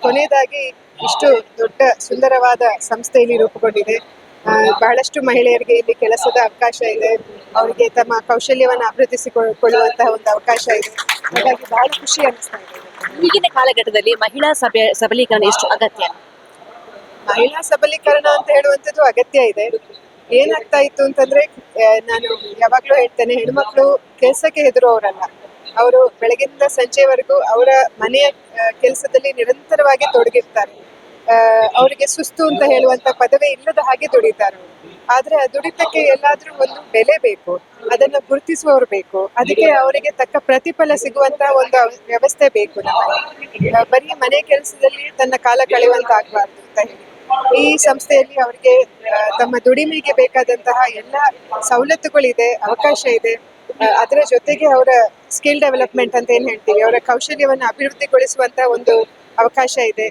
ಕೊನೆಯದಾಗಿ ಇಷ್ಟು ದೊಡ್ಡ ಸುಂದರವಾದ ಸಂಸ್ಥೆಯಲ್ಲಿ ರೂಪುಗೊಂಡಿದೆ. ಬಹಳಷ್ಟು ಮಹಿಳೆಯರಿಗೆ ಇಲ್ಲಿ ಕೆಲಸದ ಅವಕಾಶ ಇದೆ, ಅವರಿಗೆ ತಮ್ಮ ಕೌಶಲ್ಯವನ್ನು ಅಭಿವೃದ್ಧಿಸಿಕೊಳ್ಳುವಂತಹ ಒಂದು ಅವಕಾಶ ಇದೆ. ಹಾಗಾಗಿ ಬಹಳ ಖುಷಿ ಅನಿಸ್ತಾ ಇದೆ. ಈಗಿನ ಕಾಲಘಟ್ಟದಲ್ಲಿ ಮಹಿಳಾ ಸಬಲೀಕರಣ ಎಷ್ಟು ಅಗತ್ಯ? ಮಹಿಳಾ ಸಬಲೀಕರಣ ಅಂತ ಹೇಳುವಂಥದ್ದು ಅಗತ್ಯ ಇದೆ. ಏನಾಗ್ತಾ ಇತ್ತು ಅಂತಂದ್ರೆ, ನಾನು ಯಾವಾಗ್ಲೂ ಹೇಳ್ತೇನೆ, ಹೆಣ್ಮಕ್ಳು ಕೆಲಸಕ್ಕೆ ಹೆದರುವವರಲ್ಲ. ಅವರು ಬೆಳಗಿಂದ ಸಂಜೆವರೆಗೂ ಅವರ ಮನೆಯ ಕೆಲಸದಲ್ಲಿ ನಿರಂತರವಾಗಿ ತೊಡಗಿರ್ತಾರೆ. ಅವರಿಗೆ ಸುಸ್ತು ಅಂತ ಹೇಳುವಂತ ಪದವೇ ಇಲ್ಲದ ಹಾಗೆ ದುಡಿತಾರೆ. ಆದ್ರೆ ಆ ದುಡಿತಕ್ಕೆ ಎಲ್ಲಾದ್ರೂ ಒಂದು ಬೆಲೆ ಬೇಕು, ಅದನ್ನ ಗುರುತಿಸುವವರು ಬೇಕು, ಅದಕ್ಕೆ ಅವರಿಗೆ ತಕ್ಕ ಪ್ರತಿಫಲ ಸಿಗುವಂತ ಒಂದು ವ್ಯವಸ್ಥೆ ಬೇಕು. ನಮಗೆ ಬರೀ ಮನೆ ಕೆಲಸದಲ್ಲಿ ತನ್ನ ಕಾಲ ಕಳೆಯುವಂತಾಗಬಾರ್ದು ಅಂತ ಹೇಳಿ ಈ ಸಂಸ್ಥೆಯಲ್ಲಿ ಅವರಿಗೆ ತಮ್ಮ ದುಡಿಮೆಗೆ ಬೇಕಾದಂತಹ ಎಲ್ಲ ಸವಲತ್ತುಗಳಿದೆ, ಅವಕಾಶ ಇದೆ. ಅದರ ಜೊತೆಗೆ ಅವರ ಸ್ಕಿಲ್ ಡೆವಲಪ್ಮೆಂಟ್ ಅಂತ ಏನ್ ಹೇಳ್ತೀವಿ, ಅವರ ಕೌಶಲ್ಯವನ್ನು ಅಭಿವೃದ್ಧಿಗೊಳಿಸುವಂತ ಒಂದು ಅವಕಾಶ ಇದೆ.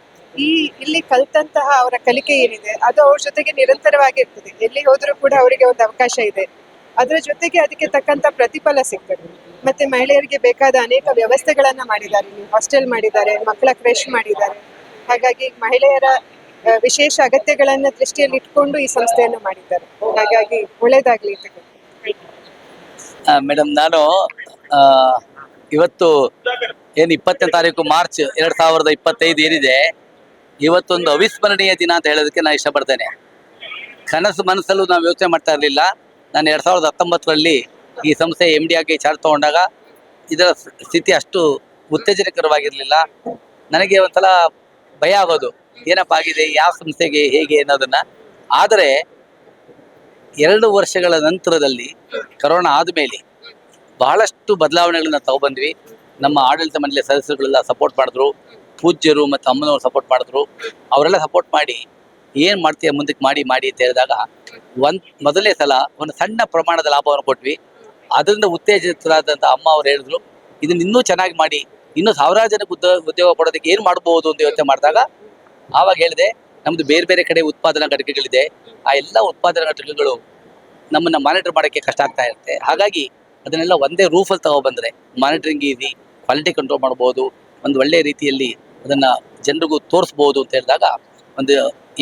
ಇಲ್ಲಿ ಕಲ್ತಂತಹ ಅವರ ಕಲಿಕೆ ಏನಿದೆ ಅದು ಅವ್ರ ಜೊತೆಗೆ ನಿರಂತರವಾಗಿರ್ತದೆ. ಎಲ್ಲಿ ಹೋದ್ರೂ ಕೂಡ ಅವರಿಗೆ ಒಂದು ಅವಕಾಶ ಇದೆ. ಅದರ ಜೊತೆಗೆ ಅದಕ್ಕೆ ತಕ್ಕಂತ ಪ್ರತಿಫಲ ಸಿಗ್ತದೆ. ಮತ್ತೆ ಮಹಿಳೆಯರಿಗೆ ಬೇಕಾದ ಅನೇಕ ವ್ಯವಸ್ಥೆಗಳನ್ನ ಮಾಡಿದ್ದಾರೆ. ಇಲ್ಲಿ ಹಾಸ್ಟೆಲ್ ಮಾಡಿದ್ದಾರೆ, ಮಕ್ಕಳ ಕ್ರೆಶ್ ಮಾಡಿದ್ದಾರೆ. ಹಾಗಾಗಿ ಮಹಿಳೆಯರ ವಿಶೇಷ ಅಗತ್ಯಗಳನ್ನ ದೃಷ್ಟಿಯಲ್ಲಿ ಇಟ್ಕೊಂಡು ಈ ಸಂಸ್ಥೆಯನ್ನು ಮಾಡಿದ್ದಾರೆ. ಹಾಗಾಗಿ ಒಳ್ಳೇದಾಗ್ಲಿ ಅಂತ. ಮೇಡಮ್, ನಾನು ಇವತ್ತು ಏನು 20ನೇ ತಾರೀಕು ಮಾರ್ಚ್ 2025 ಏನಿದೆ, ಇವತ್ತೊಂದು ಅವಿಸ್ಮರಣೀಯ ದಿನ ಅಂತ ಹೇಳೋದಕ್ಕೆ ನಾನು ಇಷ್ಟಪಡ್ತೇನೆ. ಕನಸು ಮನಸ್ಸಲ್ಲೂ ನಾವು ಯೋಚನೆ ಮಾಡ್ತಾ ಇರಲಿಲ್ಲ. ನಾನು 2019ರಲ್ಲಿ ಈ ಸಂಸ್ಥೆ MD ಆಗಿ ಚಾರ್ಜ್ ತಗೊಂಡಾಗ ಇದರ ಸ್ಥಿತಿ ಅಷ್ಟು ಉತ್ತೇಜನಕರವಾಗಿರಲಿಲ್ಲ. ನನಗೆ ಒಂದ್ಸಲ ಭಯ ಆಗೋದು, ಏನಪ್ಪ ಆಗಿದೆ, ಯಾವ ಸಂಸ್ಥೆಗೆ, ಹೇಗೆ ಅನ್ನೋದನ್ನ. ಆದರೆ 2 ವರ್ಷಗಳ ನಂತರದಲ್ಲಿ ಕರೋನಾ ಆದಮೇಲೆ ಬಹಳಷ್ಟು ಬದಲಾವಣೆಗಳನ್ನ ತಗೊಬಂದ್ವಿ. ನಮ್ಮ ಆಡಳಿತ ಮಂಡಳಿಯ ಸದಸ್ಯರುಗಳೆಲ್ಲ ಸಪೋರ್ಟ್ ಮಾಡಿದ್ರು, ಪೂಜ್ಯರು ಮತ್ತು ಅಮ್ಮನವರು ಸಪೋರ್ಟ್ ಮಾಡಿದ್ರು. ಅವರೆಲ್ಲ ಸಪೋರ್ಟ್ ಮಾಡಿ ಏನು ಮಾಡ್ತೀಯ ಮುಂದಕ್ಕೆ ಮಾಡಿ ಅಂತ ಹೇಳಿದಾಗ ಮೊದಲನೇ ಸಲ ಒಂದು ಸಣ್ಣ ಪ್ರಮಾಣದ ಲಾಭವನ್ನು ಕೊಟ್ವಿ. ಅದರಿಂದ ಉತ್ತೇಜಿತರಾದಂಥ ಅಮ್ಮ ಅವ್ರು ಹೇಳಿದ್ರು, ಇದನ್ನ ಇನ್ನೂ ಚೆನ್ನಾಗಿ ಮಾಡಿ, ಇನ್ನೂ ಸಾವಿರಾರು ಜನಕ್ಕೆ ಉದ್ಯೋಗ ಕೊಡೋದಕ್ಕೆ ಏನು ಮಾಡ್ಬೋದು ಅಂತ ಯೋಚನೆ ಮಾಡಿದಾಗ ಆವಾಗ ಹೇಳಿದೆ, ನಮ್ಮದು ಬೇರೆ ಬೇರೆ ಕಡೆ ಉತ್ಪಾದನಾ ಘಟಕಗಳಿದೆ. ಆ ಎಲ್ಲ ಉತ್ಪಾದನಾ ಘಟಕಗಳು ನಮ್ಮನ್ನು ಮಾನಿಟರ್ ಮಾಡೋಕ್ಕೆ ಕಷ್ಟ ಆಗ್ತಾ ಇರುತ್ತೆ. ಹಾಗಾಗಿ ಅದನ್ನೆಲ್ಲ ಒಂದೇ ರೂಫಲ್ಲಿ ತಗೊಬಂದರೆ ಮಾನಿಟರಿಂಗ್ ಈಸಿ, ಕ್ವಾಲಿಟಿ ಕಂಟ್ರೋಲ್ ಮಾಡ್ಬೋದು, ಒಂದು ಒಳ್ಳೆಯ ರೀತಿಯಲ್ಲಿ ಅದನ್ನು ಜನರಿಗೂ ತೋರಿಸ್ಬೋದು ಅಂತ ಹೇಳಿದಾಗ ಒಂದು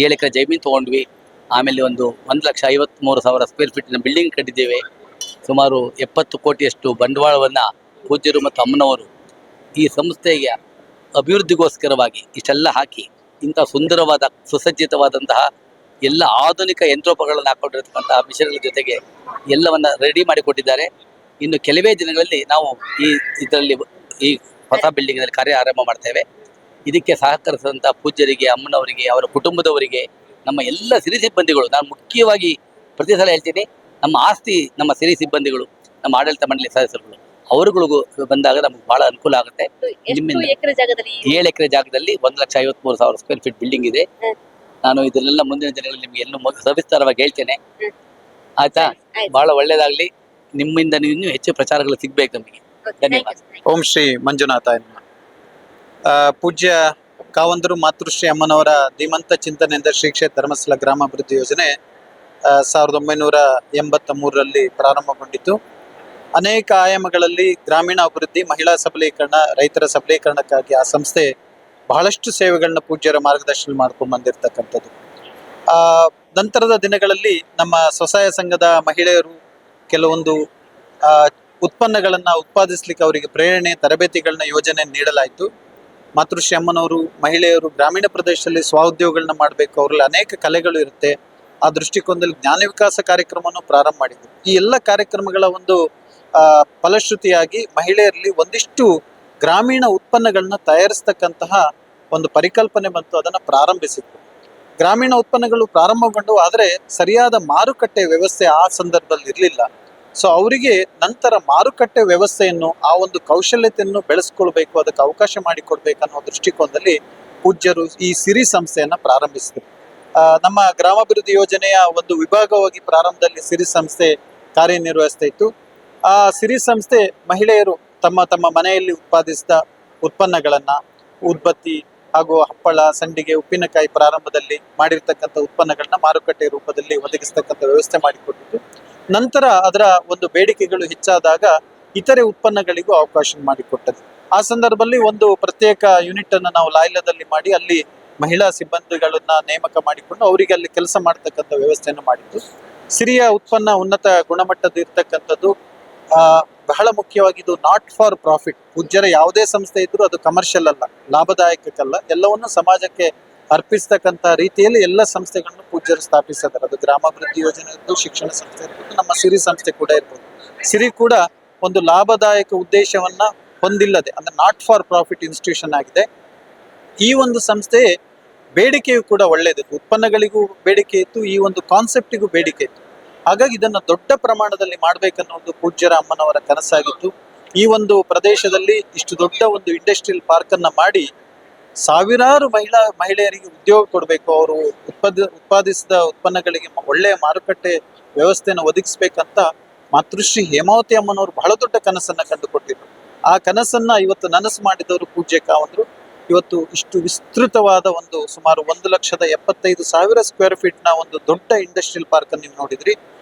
7 ಎಕರೆ ಜಮೀನು ತೊಗೊಂಡ್ವಿ. ಆಮೇಲೆ ಒಂದು 1,53,000 ಸ್ಕ್ವೇರ್ ಫೀಟಿನ ಬಿಲ್ಡಿಂಗ್ ಕಟ್ಟಿದ್ದೇವೆ. ಸುಮಾರು 70 ಕೋಟಿಯಷ್ಟು ಬಂಡವಾಳವನ್ನು ಪೂಜ್ಯರು ಮತ್ತು ಅಮ್ಮನವರು ಈ ಸಂಸ್ಥೆಗೆ ಅಭಿವೃದ್ಧಿಗೋಸ್ಕರವಾಗಿ ಇಷ್ಟೆಲ್ಲ ಹಾಕಿ ಇಂಥ ಸುಂದರವಾದ ಸುಸಜ್ಜಿತವಾದಂತಹ ಎಲ್ಲ ಆಧುನಿಕ ಯಂತ್ರೋಪಕರಣಗಳನ್ನು ಹಾಕೊಂಡಿರ್ತಕ್ಕಂತಹ ಮಿಷನ್ಗಳ ಜೊತೆಗೆ ಎಲ್ಲವನ್ನ ರೆಡಿ ಮಾಡಿಕೊಟ್ಟಿದ್ದಾರೆ. ಇನ್ನು ಕೆಲವೇ ದಿನಗಳಲ್ಲಿ ನಾವು ಈ ಹೊಸ ಬಿಲ್ಡಿಂಗ್ನಲ್ಲಿ ಕಾರ್ಯ ಆರಂಭ ಮಾಡ್ತೇವೆ. ಇದಕ್ಕೆ ಸಹಕರಿಸಿದಂಥ ಪೂಜ್ಯರಿಗೆ, ಅಮ್ಮನವರಿಗೆ, ಅವರ ಕುಟುಂಬದವರಿಗೆ, ನಮ್ಮ ಎಲ್ಲ ಸಿರಿ ಸಿಬ್ಬಂದಿಗಳು, ನಾನು ಮುಖ್ಯವಾಗಿ ಪ್ರತಿ ಸಲ ಹೇಳ್ತೀನಿ, ನಮ್ಮ ಆಸ್ತಿ ನಮ್ಮ ಸಿರಿ ಸಿಬ್ಬಂದಿಗಳು, ನಮ್ಮ ಆಡಳಿತ ಮಂಡಳಿ ಸದಸ್ಯರುಗಳು, ಅವರುಗಳಿಗೂ ಬಂದಾಗ ನಮ್ಗೆ ಬಹಳ ಅನುಕೂಲ ಆಗುತ್ತೆ. 7 ಎಕರೆ ಜಾಗದಲ್ಲಿ 1,53,000 ಸ್ಕ್ವೇರ್ ಫೀಟ್ ಬಿಲ್ಡಿಂಗ್ ಇದೆ. ನಾನು ಇದನ್ನೆಲ್ಲ ಮುಂದಿನ ದಿನಗಳಲ್ಲಿ ನಿಮ್ಗೆ ಇನ್ನೂ ಸವಿಸ್ತಾರವಾಗಿ ಹೇಳ್ತೇನೆ, ಆಯ್ತಾ? ಬಹಳ ಒಳ್ಳೇದಾಗ್ಲಿ. ನಿಮ್ಮಿಂದ ಇನ್ನೂ ಹೆಚ್ಚು ಪ್ರಚಾರಗಳು ಸಿಗ್ಬೇಕು ನಮಗೆ. ಧನ್ಯವಾದ. ಓಂ ಶ್ರೀ ಮಂಜುನಾಥ. ಪೂಜ್ಯ ಕಾವಂದರು ಮಾತೃಶ್ರೀ ಅಮ್ಮನವರ ಧೀಮಂತ ಚಿಂತನೆಯಿಂದ ಶ್ರೀ ಕ್ಷೇತ್ರ ಧರ್ಮಸ್ಥಳ ಗ್ರಾಮಾಭಿವೃದ್ಧಿ ಯೋಜನೆ 1983ರಲ್ಲಿ ಪ್ರಾರಂಭಗೊಂಡಿತು. ಅನೇಕ ಆಯಾಮಗಳಲ್ಲಿ ಗ್ರಾಮೀಣ ಅಭಿವೃದ್ಧಿ, ಮಹಿಳಾ ಸಬಲೀಕರಣ, ರೈತರ ಸಬಲೀಕರಣಕ್ಕಾಗಿ ಆ ಸಂಸ್ಥೆ ಬಹಳಷ್ಟು ಸೇವೆಗಳನ್ನ ಪೂಜ್ಯರ ಮಾರ್ಗದರ್ಶನ ಮಾಡ್ಕೊಂಡು ಬಂದಿರತಕ್ಕಂಥದ್ದು. ನಂತರದ ದಿನಗಳಲ್ಲಿ ನಮ್ಮ ಸ್ವಸಹಾಯ ಸಂಘದ ಮಹಿಳೆಯರು ಕೆಲವೊಂದು ಉತ್ಪನ್ನಗಳನ್ನು ಉತ್ಪಾದಿಸ್ಲಿಕ್ಕೆ ಅವರಿಗೆ ಪ್ರೇರಣೆ, ತರಬೇತಿಗಳನ್ನ ಯೋಜನೆ ನೀಡಲಾಯಿತು. ಮಾತೃಶ್ರೀ ಅಮ್ಮನವರು ಮಹಿಳೆಯರು ಗ್ರಾಮೀಣ ಪ್ರದೇಶದಲ್ಲಿ ಸ್ವಉದ್ಯೋಗಗಳನ್ನ ಮಾಡಬೇಕು, ಅವರಲ್ಲಿ ಅನೇಕ ಕಲೆಗಳು ಇರುತ್ತೆ. ಆ ದೃಷ್ಟಿಕೋನದಲ್ಲಿ ಜ್ಞಾನ ವಿಕಾಸ ಕಾರ್ಯಕ್ರಮವನ್ನು ಪ್ರಾರಂಭ ಮಾಡಿದ್ರು. ಈ ಎಲ್ಲ ಕಾರ್ಯಕ್ರಮಗಳ ಒಂದು ಫಲಶ್ರುತಿಯಾಗಿ ಮಹಿಳೆಯರಲ್ಲಿ ಒಂದಿಷ್ಟು ಗ್ರಾಮೀಣ ಉತ್ಪನ್ನಗಳನ್ನ ತಯಾರಿಸ್ತಕ್ಕಂತಹ ಒಂದು ಪರಿಕಲ್ಪನೆ ಬಂತು. ಅದನ್ನು ಪ್ರಾರಂಭಿಸಿದ್ರು. ಗ್ರಾಮೀಣ ಉತ್ಪನ್ನಗಳು ಪ್ರಾರಂಭಗೊಂಡು, ಆದರೆ ಸರಿಯಾದ ಮಾರುಕಟ್ಟೆ ವ್ಯವಸ್ಥೆ ಆ ಸಂದರ್ಭದಲ್ಲಿ ಇರಲಿಲ್ಲ. ಸೊ ಅವರಿಗೆ ನಂತರ ಮಾರುಕಟ್ಟೆ ವ್ಯವಸ್ಥೆಯನ್ನು, ಆ ಒಂದು ಕೌಶಲ್ಯತೆಯನ್ನು ಬೆಳೆಸ್ಕೊಳ್ಬೇಕು, ಅದಕ್ಕೆ ಅವಕಾಶ ಮಾಡಿಕೊಡ್ಬೇಕನ್ನೋ ದೃಷ್ಟಿಕೋನದಲ್ಲಿ ಪೂಜ್ಯರು ಈ ಸಿರಿ ಸಂಸ್ಥೆಯನ್ನ ಪ್ರಾರಂಭಿಸಿದರು. ನಮ್ಮ ಗ್ರಾಮಾಭಿವೃದ್ಧಿ ಯೋಜನೆಯ ಒಂದು ವಿಭಾಗವಾಗಿ ಪ್ರಾರಂಭದಲ್ಲಿ ಸಿರಿ ಸಂಸ್ಥೆ ಕಾರ್ಯನಿರ್ವಹಿಸ್ತಾ ಇತ್ತು. ಆ ಸಿರಿ ಸಂಸ್ಥೆ ಮಹಿಳೆಯರು ತಮ್ಮ ತಮ್ಮ ಮನೆಯಲ್ಲಿ ಉತ್ಪಾದಿಸಿದ ಉತ್ಪನ್ನಗಳನ್ನ, ಉದ್ಬತ್ತಿ ಹಾಗೂ ಹಪ್ಪಳ, ಸಂಡಿಗೆ, ಉಪ್ಪಿನಕಾಯಿ ಪ್ರಾರಂಭದಲ್ಲಿ ಮಾಡಿರ್ತಕ್ಕಂಥ ಉತ್ಪನ್ನಗಳನ್ನ ಮಾರುಕಟ್ಟೆ ರೂಪದಲ್ಲಿ ಒದಗಿಸ್ತಕ್ಕಂಥ ವ್ಯವಸ್ಥೆ ಮಾಡಿಕೊಟ್ಟಿತ್ತು. ನಂತರ ಅದರ ಒಂದು ಬೇಡಿಕೆಗಳು ಹೆಚ್ಚಾದಾಗ ಇತರೆ ಉತ್ಪನ್ನಗಳಿಗೂ ಅವಕಾಶ ಮಾಡಿಕೊಟ್ಟது. ಆ ಸಂದರ್ಭದಲ್ಲಿ ಒಂದು ಪ್ರತ್ಯೇಕ ಯೂನಿಟ್ ಅನ್ನು ನಾವು ಲಾಯ್ಲದಲ್ಲಿ ಮಾಡಿ ಅಲ್ಲಿ ಮಹಿಳಾ ಸಿಬ್ಬಂದಿಗಳನ್ನ ನೇಮಕ ಮಾಡಿಕೊಂಡು ಅವರಿಗೆ ಅಲ್ಲಿ ಕೆಲಸ ಮಾಡ್ತಕ್ಕಂಥ ವ್ಯವಸ್ಥೆಯನ್ನು ಮಾಡಿದ್ದು. ಸಿರಿಯ ಉತ್ಪನ್ನ ಉನ್ನತ ಗುಣಮಟ್ಟದ ಇರ್ತಕ್ಕಂಥದ್ದು. ಬಹಳ ಮುಖ್ಯವಾಗಿ ಇದು ನಾಟ್ ಫಾರ್ ಪ್ರಾಫಿಟ್. ಪೂಜ್ಯರ ಯಾವುದೇ ಸಂಸ್ಥೆ ಇದ್ರೂ ಅದು ಕಮರ್ಷಿಯಲ್ ಅಲ್ಲ, ಲಾಭದಾಯಕಕ್ಕಲ್ಲ, ಎಲ್ಲವನ್ನು ಸಮಾಜಕ್ಕೆ ಅರ್ಪಿಸ್ತಕ್ಕಂಥ ರೀತಿಯಲ್ಲಿ ಎಲ್ಲ ಸಂಸ್ಥೆಗಳನ್ನು ಪೂಜ್ಯರು ಸ್ಥಾಪಿಸಿದ್ದಾರೆ. ಅದು ಗ್ರಾಮಾಭಿವೃದ್ಧಿ ಯೋಜನೆ ಇರ್ಬೋದು, ಶಿಕ್ಷಣ ಸಂಸ್ಥೆ ಇರ್ಬೋದು, ನಮ್ಮ ಸಿರಿ ಸಂಸ್ಥೆ ಕೂಡ ಇರ್ಬೋದು. ಸಿರಿ ಕೂಡ ಒಂದು ಲಾಭದಾಯಕ ಉದ್ದೇಶವನ್ನ ಹೊಂದಿಲ್ಲದೆ, ಅಂದ್ರೆ ನಾಟ್ ಫಾರ್ ಪ್ರಾಫಿಟ್ ಇನ್ಸ್ಟಿಟ್ಯೂಷನ್ ಆಗಿದೆ. ಈ ಒಂದು ಸಂಸ್ಥೆ ಬೇಡಿಕೆಯು ಕೂಡ ಒಳ್ಳೆಯದಿತ್ತು, ಉತ್ಪನ್ನಗಳಿಗೂ ಬೇಡಿಕೆ ಇತ್ತು, ಈ ಒಂದು ಕಾನ್ಸೆಪ್ಟಿಗೂ ಬೇಡಿಕೆ ಇತ್ತು. ಹಾಗಾಗಿ ಇದನ್ನು ದೊಡ್ಡ ಪ್ರಮಾಣದಲ್ಲಿ ಮಾಡಬೇಕನ್ನೋದು ಪೂಜ್ಯರ ಅಮ್ಮನವರ ಕನಸಾಗಿತ್ತು. ಈ ಒಂದು ಪ್ರದೇಶದಲ್ಲಿ ಇಷ್ಟು ದೊಡ್ಡ ಒಂದು ಇಂಡಸ್ಟ್ರಿಯಲ್ ಪಾರ್ಕ್ ಅನ್ನ ಮಾಡಿ ಸಾವಿರಾರು ಮಹಿಳೆಯರಿಗೆ ಉದ್ಯೋಗ ಕೊಡಬೇಕು, ಅವರು ಉತ್ಪಾದಿಸಿದ ಉತ್ಪನ್ನಗಳಿಗೆ ಒಳ್ಳೆಯ ಮಾರುಕಟ್ಟೆ ವ್ಯವಸ್ಥೆಯನ್ನು ಒದಗಿಸ್ಬೇಕಂತ ಮಾತೃಶ್ರೀ ಹೇಮಾವತಿ ಅಮ್ಮನವರು ಬಹಳ ದೊಡ್ಡ ಕನಸನ್ನ ಕಂಡುಕೊಟ್ಟಿದ್ರು. ಆ ಕನಸನ್ನ ಇವತ್ತು ನನಸು ಮಾಡಿದವರು ಪೂಜ್ಯ ಕಾವಂದ್ರು. ಇವತ್ತು ಇಷ್ಟು ವಿಸ್ತೃತವಾದ ಒಂದು ಸುಮಾರು 1,75,000 ಸ್ಕ್ವೇರ್ ಫೀಟ್ ನ ಒಂದು ದೊಡ್ಡ ಇಂಡಸ್ಟ್ರಿಯಲ್ ಪಾರ್ಕ್ ಅನ್ನು ನೀವು ನೋಡಿದ್ರಿ.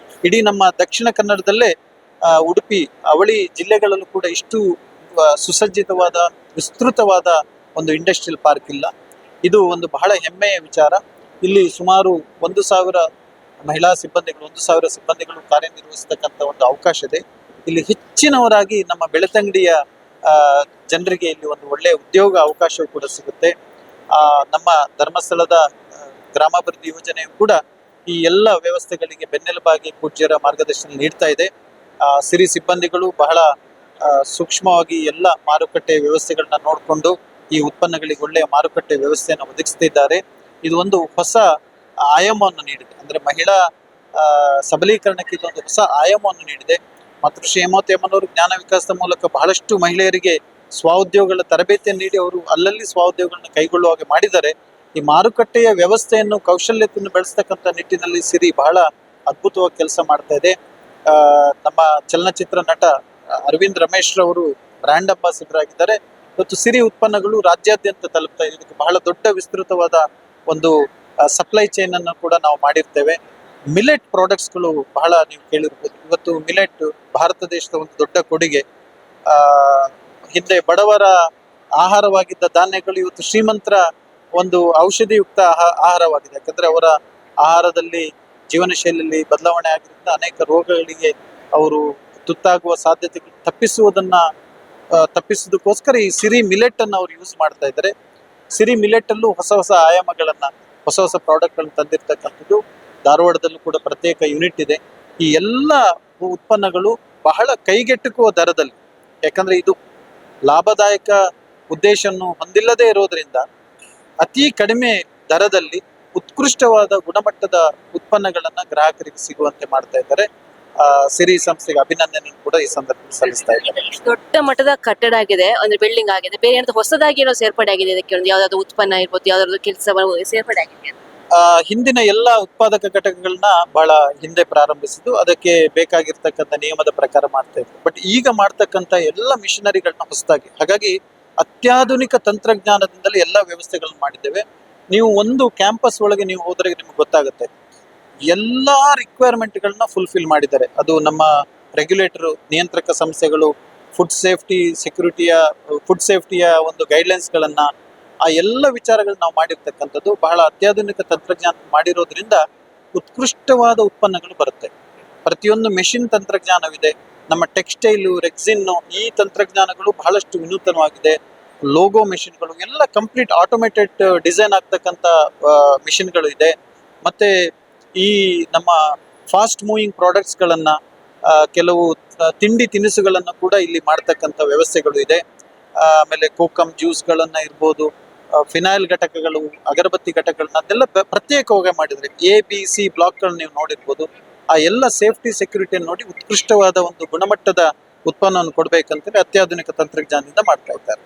ಇಡೀ ನಮ್ಮ ದಕ್ಷಿಣ ಕನ್ನಡದಲ್ಲೇ ಉಡುಪಿ, ಅವಳಿ ಜಿಲ್ಲೆಗಳಲ್ಲೂ ಕೂಡ ಇಷ್ಟು ಸುಸಜ್ಜಿತವಾದ ವಿಸ್ತೃತವಾದ ಒಂದು ಇಂಡಸ್ಟ್ರಿಯಲ್ ಪಾರ್ಕ್ ಇಲ್ಲ. ಇದು ಒಂದು ಬಹಳ ಹೆಮ್ಮೆಯ ವಿಚಾರ. ಇಲ್ಲಿ ಸುಮಾರು 1,000 ಮಹಿಳಾ ಸಿಬ್ಬಂದಿಗಳು, 1,000 ಸಿಬ್ಬಂದಿಗಳು ಕಾರ್ಯನಿರ್ವಹಿಸತಕ್ಕಂಥ ಒಂದು ಅವಕಾಶ ಇದೆ. ಇಲ್ಲಿ ಹೆಚ್ಚಿನವರಾಗಿ ನಮ್ಮ ಬೆಳ್ತಂಗಡಿಯ ಜನರಿಗೆ ಇಲ್ಲಿ ಒಂದು ಒಳ್ಳೆಯ ಉದ್ಯೋಗ ಅವಕಾಶವೂ ಕೂಡ ಸಿಗುತ್ತೆ. ನಮ್ಮ ಧರ್ಮಸ್ಥಳದ ಗ್ರಾಮಾಭಿವೃದ್ಧಿ ಯೋಜನೆಯು ಕೂಡ ಈ ಎಲ್ಲ ವ್ಯವಸ್ಥೆಗಳಿಗೆ ಬೆನ್ನೆಲುಬಾಗಿ ಪೂಜ್ಯರ ಮಾರ್ಗದರ್ಶನ ನೀಡ್ತಾ ಇದೆ. ಸಿರಿ ಸಿಬ್ಬಂದಿಗಳು ಬಹಳ ಸೂಕ್ಷ್ಮವಾಗಿ ಎಲ್ಲ ಮಾರುಕಟ್ಟೆ ವ್ಯವಸ್ಥೆಗಳನ್ನ ನೋಡಿಕೊಂಡು ಈ ಉತ್ಪನ್ನಗಳಿಗೆ ಒಳ್ಳೆಯ ಮಾರುಕಟ್ಟೆ ವ್ಯವಸ್ಥೆಯನ್ನು ಒದಗಿಸ್ತಿದ್ದಾರೆ. ಇದು ಒಂದು ಹೊಸ ಆಯಾಮವನ್ನು ನೀಡಿದೆ, ಅಂದ್ರೆ ಮಹಿಳಾ ಸಬಲೀಕರಣಕ್ಕೆ ಇದೊಂದು ಹೊಸ ಆಯಾಮವನ್ನು ನೀಡಿದೆ. ಮಾತೃಶ್ರೀ ಹೇಮಾವತಿ ಅಮ್ಮನವರು ಜ್ಞಾನ ವಿಕಾಸದ ಮೂಲಕ ಬಹಳಷ್ಟು ಮಹಿಳೆಯರಿಗೆ ಸ್ವಉದ್ಯೋಗಗಳ ತರಬೇತಿಯನ್ನು ನೀಡಿ ಅವರು ಅಲ್ಲಲ್ಲಿ ಸ್ವಉದ್ಯೋಗಗಳನ್ನ ಕೈಗೊಳ್ಳುವ ಹಾಗೆ ಮಾಡಿದ್ದಾರೆ. ಈ ಮಾರುಕಟ್ಟೆಯ ವ್ಯವಸ್ಥೆಯನ್ನು, ಕೌಶಲ್ಯತೆಯನ್ನು ಬೆಳೆಸ್ತಕ್ಕಂಥ ನಿಟ್ಟಿನಲ್ಲಿ ಸಿರಿ ಬಹಳ ಅದ್ಭುತವಾಗಿ ಕೆಲಸ ಮಾಡ್ತಾ ಇದೆ. ನಮ್ಮ ಚಲನಚಿತ್ರ ನಟ ಅರವಿಂದ್ ರಮೇಶ್ ರವರು ಬ್ರ್ಯಾಂಡ್ ಅಂಬಾಸಿಡರ್ ಆಗಿದ್ದಾರೆ. ಇವತ್ತು ಸಿರಿ ಉತ್ಪನ್ನಗಳು ರಾಜ್ಯಾದ್ಯಂತ ತಲುಪ್ತಾ ಇದೆ. ಇದಕ್ಕೆ ಬಹಳ ದೊಡ್ಡ ವಿಸ್ತೃತವಾದ ಒಂದು ಸಪ್ಲೈ ಚೈನ್ ಅನ್ನು ಕೂಡ ನಾವು ಮಾಡಿರ್ತೇವೆ. ಮಿಲೆಟ್ ಪ್ರಾಡಕ್ಟ್ಸ್ಗಳು ಬಹಳ ನೀವು ಕೇಳಿರ್ಬೋದು. ಇವತ್ತು ಮಿಲೆಟ್ ಭಾರತ ದೇಶದ ಒಂದು ದೊಡ್ಡ ಕೊಡುಗೆ. ಹಿಂದೆ ಬಡವರ ಆಹಾರವಾಗಿದ್ದ ಧಾನ್ಯಗಳು ಇವತ್ತು ಶ್ರೀಮಂತರ ಒಂದು ಔಷಧಿಯುಕ್ತ ಆಹಾರವಾಗಿದೆ. ಯಾಕಂದ್ರೆ ಅವರ ಆಹಾರದಲ್ಲಿ, ಜೀವನ ಶೈಲಿಯಲ್ಲಿ ಬದಲಾವಣೆ ಆಗಿದ್ದರಿಂದ ಅನೇಕ ರೋಗಗಳಿಗೆ ಅವರು ತುತ್ತಾಗುವ ಸಾಧ್ಯತೆಗಳು ತಪ್ಪಿಸೋದಕ್ಕೋಸ್ಕರ ಈ ಸಿರಿ ಮಿಲೆಟ್ ಅನ್ನು ಅವರು ಯೂಸ್ ಮಾಡ್ತಾ ಇದ್ದಾರೆ. ಸಿರಿ ಮಿಲೆಟ್ ಅಲ್ಲೂ ಹೊಸ ಹೊಸ ಆಯಾಮಗಳನ್ನ, ಹೊಸ ಹೊಸ ಪ್ರಾಡಕ್ಟ್ಗಳನ್ನ ತಂದಿರ್ತಕ್ಕಂಥದ್ದು. ಧಾರವಾಡದಲ್ಲೂ ಕೂಡ ಪ್ರತ್ಯೇಕ ಯೂನಿಟ್ ಇದೆ. ಈ ಎಲ್ಲ ಉತ್ಪನ್ನಗಳು ಬಹಳ ಕೈಗೆಟುಕುವ ದರದಲ್ಲಿ, ಯಾಕಂದ್ರೆ ಇದು ಲಾಭದಾಯಕ ಉದ್ದೇಶವನ್ನು ಹೊಂದಿಲ್ಲದೆ ಇರೋದ್ರಿಂದ ಅತಿ ಕಡಿಮೆ ದರದಲ್ಲಿ ಉತ್ಕೃಷ್ಟವಾದ ಗುಣಮಟ್ಟದ ಉತ್ಪನ್ನಗಳನ್ನ ಗ್ರಾಹಕರಿಗೆ ಸಿಗುವಂತೆ ಮಾಡ್ತಾ ಇದ್ದಾರೆ. ಸಿರಿ ಸಂಸ್ಥೆಗೆ ಅಭಿನಂದನೆ ಕೂಡ ಈ ಸಂದರ್ಭದಲ್ಲಿ ಸಲ್ಲಿಸ್ತಾ ಇದ್ದಾರೆ. ದೊಡ್ಡ ಮಟ್ಟದ ಕಟ್ಟಡ ಆಗಿದೆ, ಅಂದ್ರೆ ಬಿಲ್ಡಿಂಗ್ ಆಗಿದೆ. ಬೇರೆ ಏನಾದ್ರು ಹೊಸದಾಗಿ ಏನೋ ಸೇರ್ಪಡೆ ಆಗಿದೆ ಇದಕ್ಕೆ? ಒಂದು ಯಾವ್ದಾದ್ರು ಉತ್ಪನ್ನ ಇರ್ಬೋದು, ಯಾವ್ದಾದ್ರು ಕೆಲಸ ಸೇರ್ಪಡೆ ಆಗಿದೆ? ಹಿಂದಿನ ಎಲ್ಲ ಉತ್ಪಾದಕ ಘಟಕಗಳನ್ನ ಬಹಳ ಹಿಂದೆ ಪ್ರಾರಂಭಿಸಿದ್ದು, ಅದಕ್ಕೆ ಬೇಕಾಗಿರ್ತಕ್ಕಂಥ ನಿಯಮದ ಪ್ರಕಾರ ಮಾಡ್ತಾ ಇದ್ರು. ಬಟ್ ಈಗ ಮಾಡ್ತಕ್ಕಂಥ ಎಲ್ಲ ಮಿಷನರಿಗಳನ್ನ ಹೊಸದಾಗಿ, ಹಾಗಾಗಿ ಅತ್ಯಾಧುನಿಕ ತಂತ್ರಜ್ಞಾನದಿಂದಲೇ ಎಲ್ಲ ವ್ಯವಸ್ಥೆಗಳನ್ನ ಮಾಡಿದ್ದೇವೆ. ನೀವು ಒಂದು ಕ್ಯಾಂಪಸ್ ಒಳಗೆ ನೀವು ಹೋದ್ರೆ ನಿಮ್ಗೆ ಗೊತ್ತಾಗುತ್ತೆ, ಎಲ್ಲಾ ರಿಕ್ವೈರ್ಮೆಂಟ್ಗಳನ್ನ ಫುಲ್ಫಿಲ್ ಮಾಡಿದ್ದಾರೆ. ಅದು ನಮ್ಮ ರೆಗ್ಯುಲೇಟರ್, ನಿಯಂತ್ರಕ ಸಂಸ್ಥೆಗಳು, ಫುಡ್ ಸೇಫ್ಟಿಯ ಒಂದು ಗೈಡ್ಲೈನ್ಸ್ಗಳನ್ನ, ಆ ಎಲ್ಲ ವಿಚಾರಗಳನ್ನ ನಾವು ಮಾಡಿರ್ತಕ್ಕಂಥದ್ದು. ಬಹಳ ಅತ್ಯಾಧುನಿಕ ತಂತ್ರಜ್ಞಾನ ಮಾಡಿರೋದ್ರಿಂದ ಉತ್ಕೃಷ್ಟವಾದ ಉತ್ಪನ್ನಗಳು ಬರುತ್ತೆ. ಪ್ರತಿಯೊಂದು ಮೆಷಿನ್ ತಂತ್ರಜ್ಞಾನವಿದೆ. ನಮ್ಮ ಟೆಕ್ಸ್ಟೈಲು, ರೆಕ್ಸಿನ್ನು, ಈ ತಂತ್ರಜ್ಞಾನಗಳು ಬಹಳಷ್ಟು ವಿನೂತನವಾಗಿದೆ. ಲೋಗೋ ಮೆಷಿನ್ಗಳು ಎಲ್ಲ ಕಂಪ್ಲೀಟ್ ಆಟೋಮೇಟೆಡ್ ಡಿಸೈನ್ ಆಗ್ತಕ್ಕಂಥ ಮೆಷಿನ್ಗಳು ಇದೆ. ಮತ್ತೆ ಈ ನಮ್ಮ ಫಾಸ್ಟ್ ಮೂವಿಂಗ್ ಪ್ರಾಡಕ್ಟ್ಸ್ಗಳನ್ನ, ಕೆಲವು ತಿಂಡಿ ತಿನಿಸುಗಳನ್ನ ಕೂಡ ಇಲ್ಲಿ ಮಾಡ್ತಕ್ಕಂಥ ವ್ಯವಸ್ಥೆಗಳು ಇದೆ. ಆಮೇಲೆ ಕೋಕಮ್ ಜ್ಯೂಸ್ಗಳನ್ನ ಇರ್ಬೋದು, ಫಿನೈಲ್ ಘಟಕಗಳು, ಅಗರಬತ್ತಿ ಘಟಕಗಳನ್ನ ಅದೆಲ್ಲ ಪ್ರತ್ಯೇಕವಾಗಿ ಮಾಡಿದ್ರೆ ABC ಬ್ಲಾಕ್ಗಳನ್ನ ನೀವು ನೋಡಿರ್ಬೋದು. ಆ ಎಲ್ಲ ಸೇಫ್ಟಿ ಸೆಕ್ಯೂರಿಟಿಯನ್ನು ನೋಡಿ ಉತ್ಕೃಷ್ಟವಾದ ಒಂದು ಗುಣಮಟ್ಟದ ಉತ್ಪನ್ನವನ್ನು ಕೊಡ್ಬೇಕಂತೇಳಿ ಅತ್ಯಾಧುನಿಕ ತಂತ್ರಜ್ಞಾನದಿಂದ ಮಾಡ್ತಾ ಇದ್ದಾರೆ.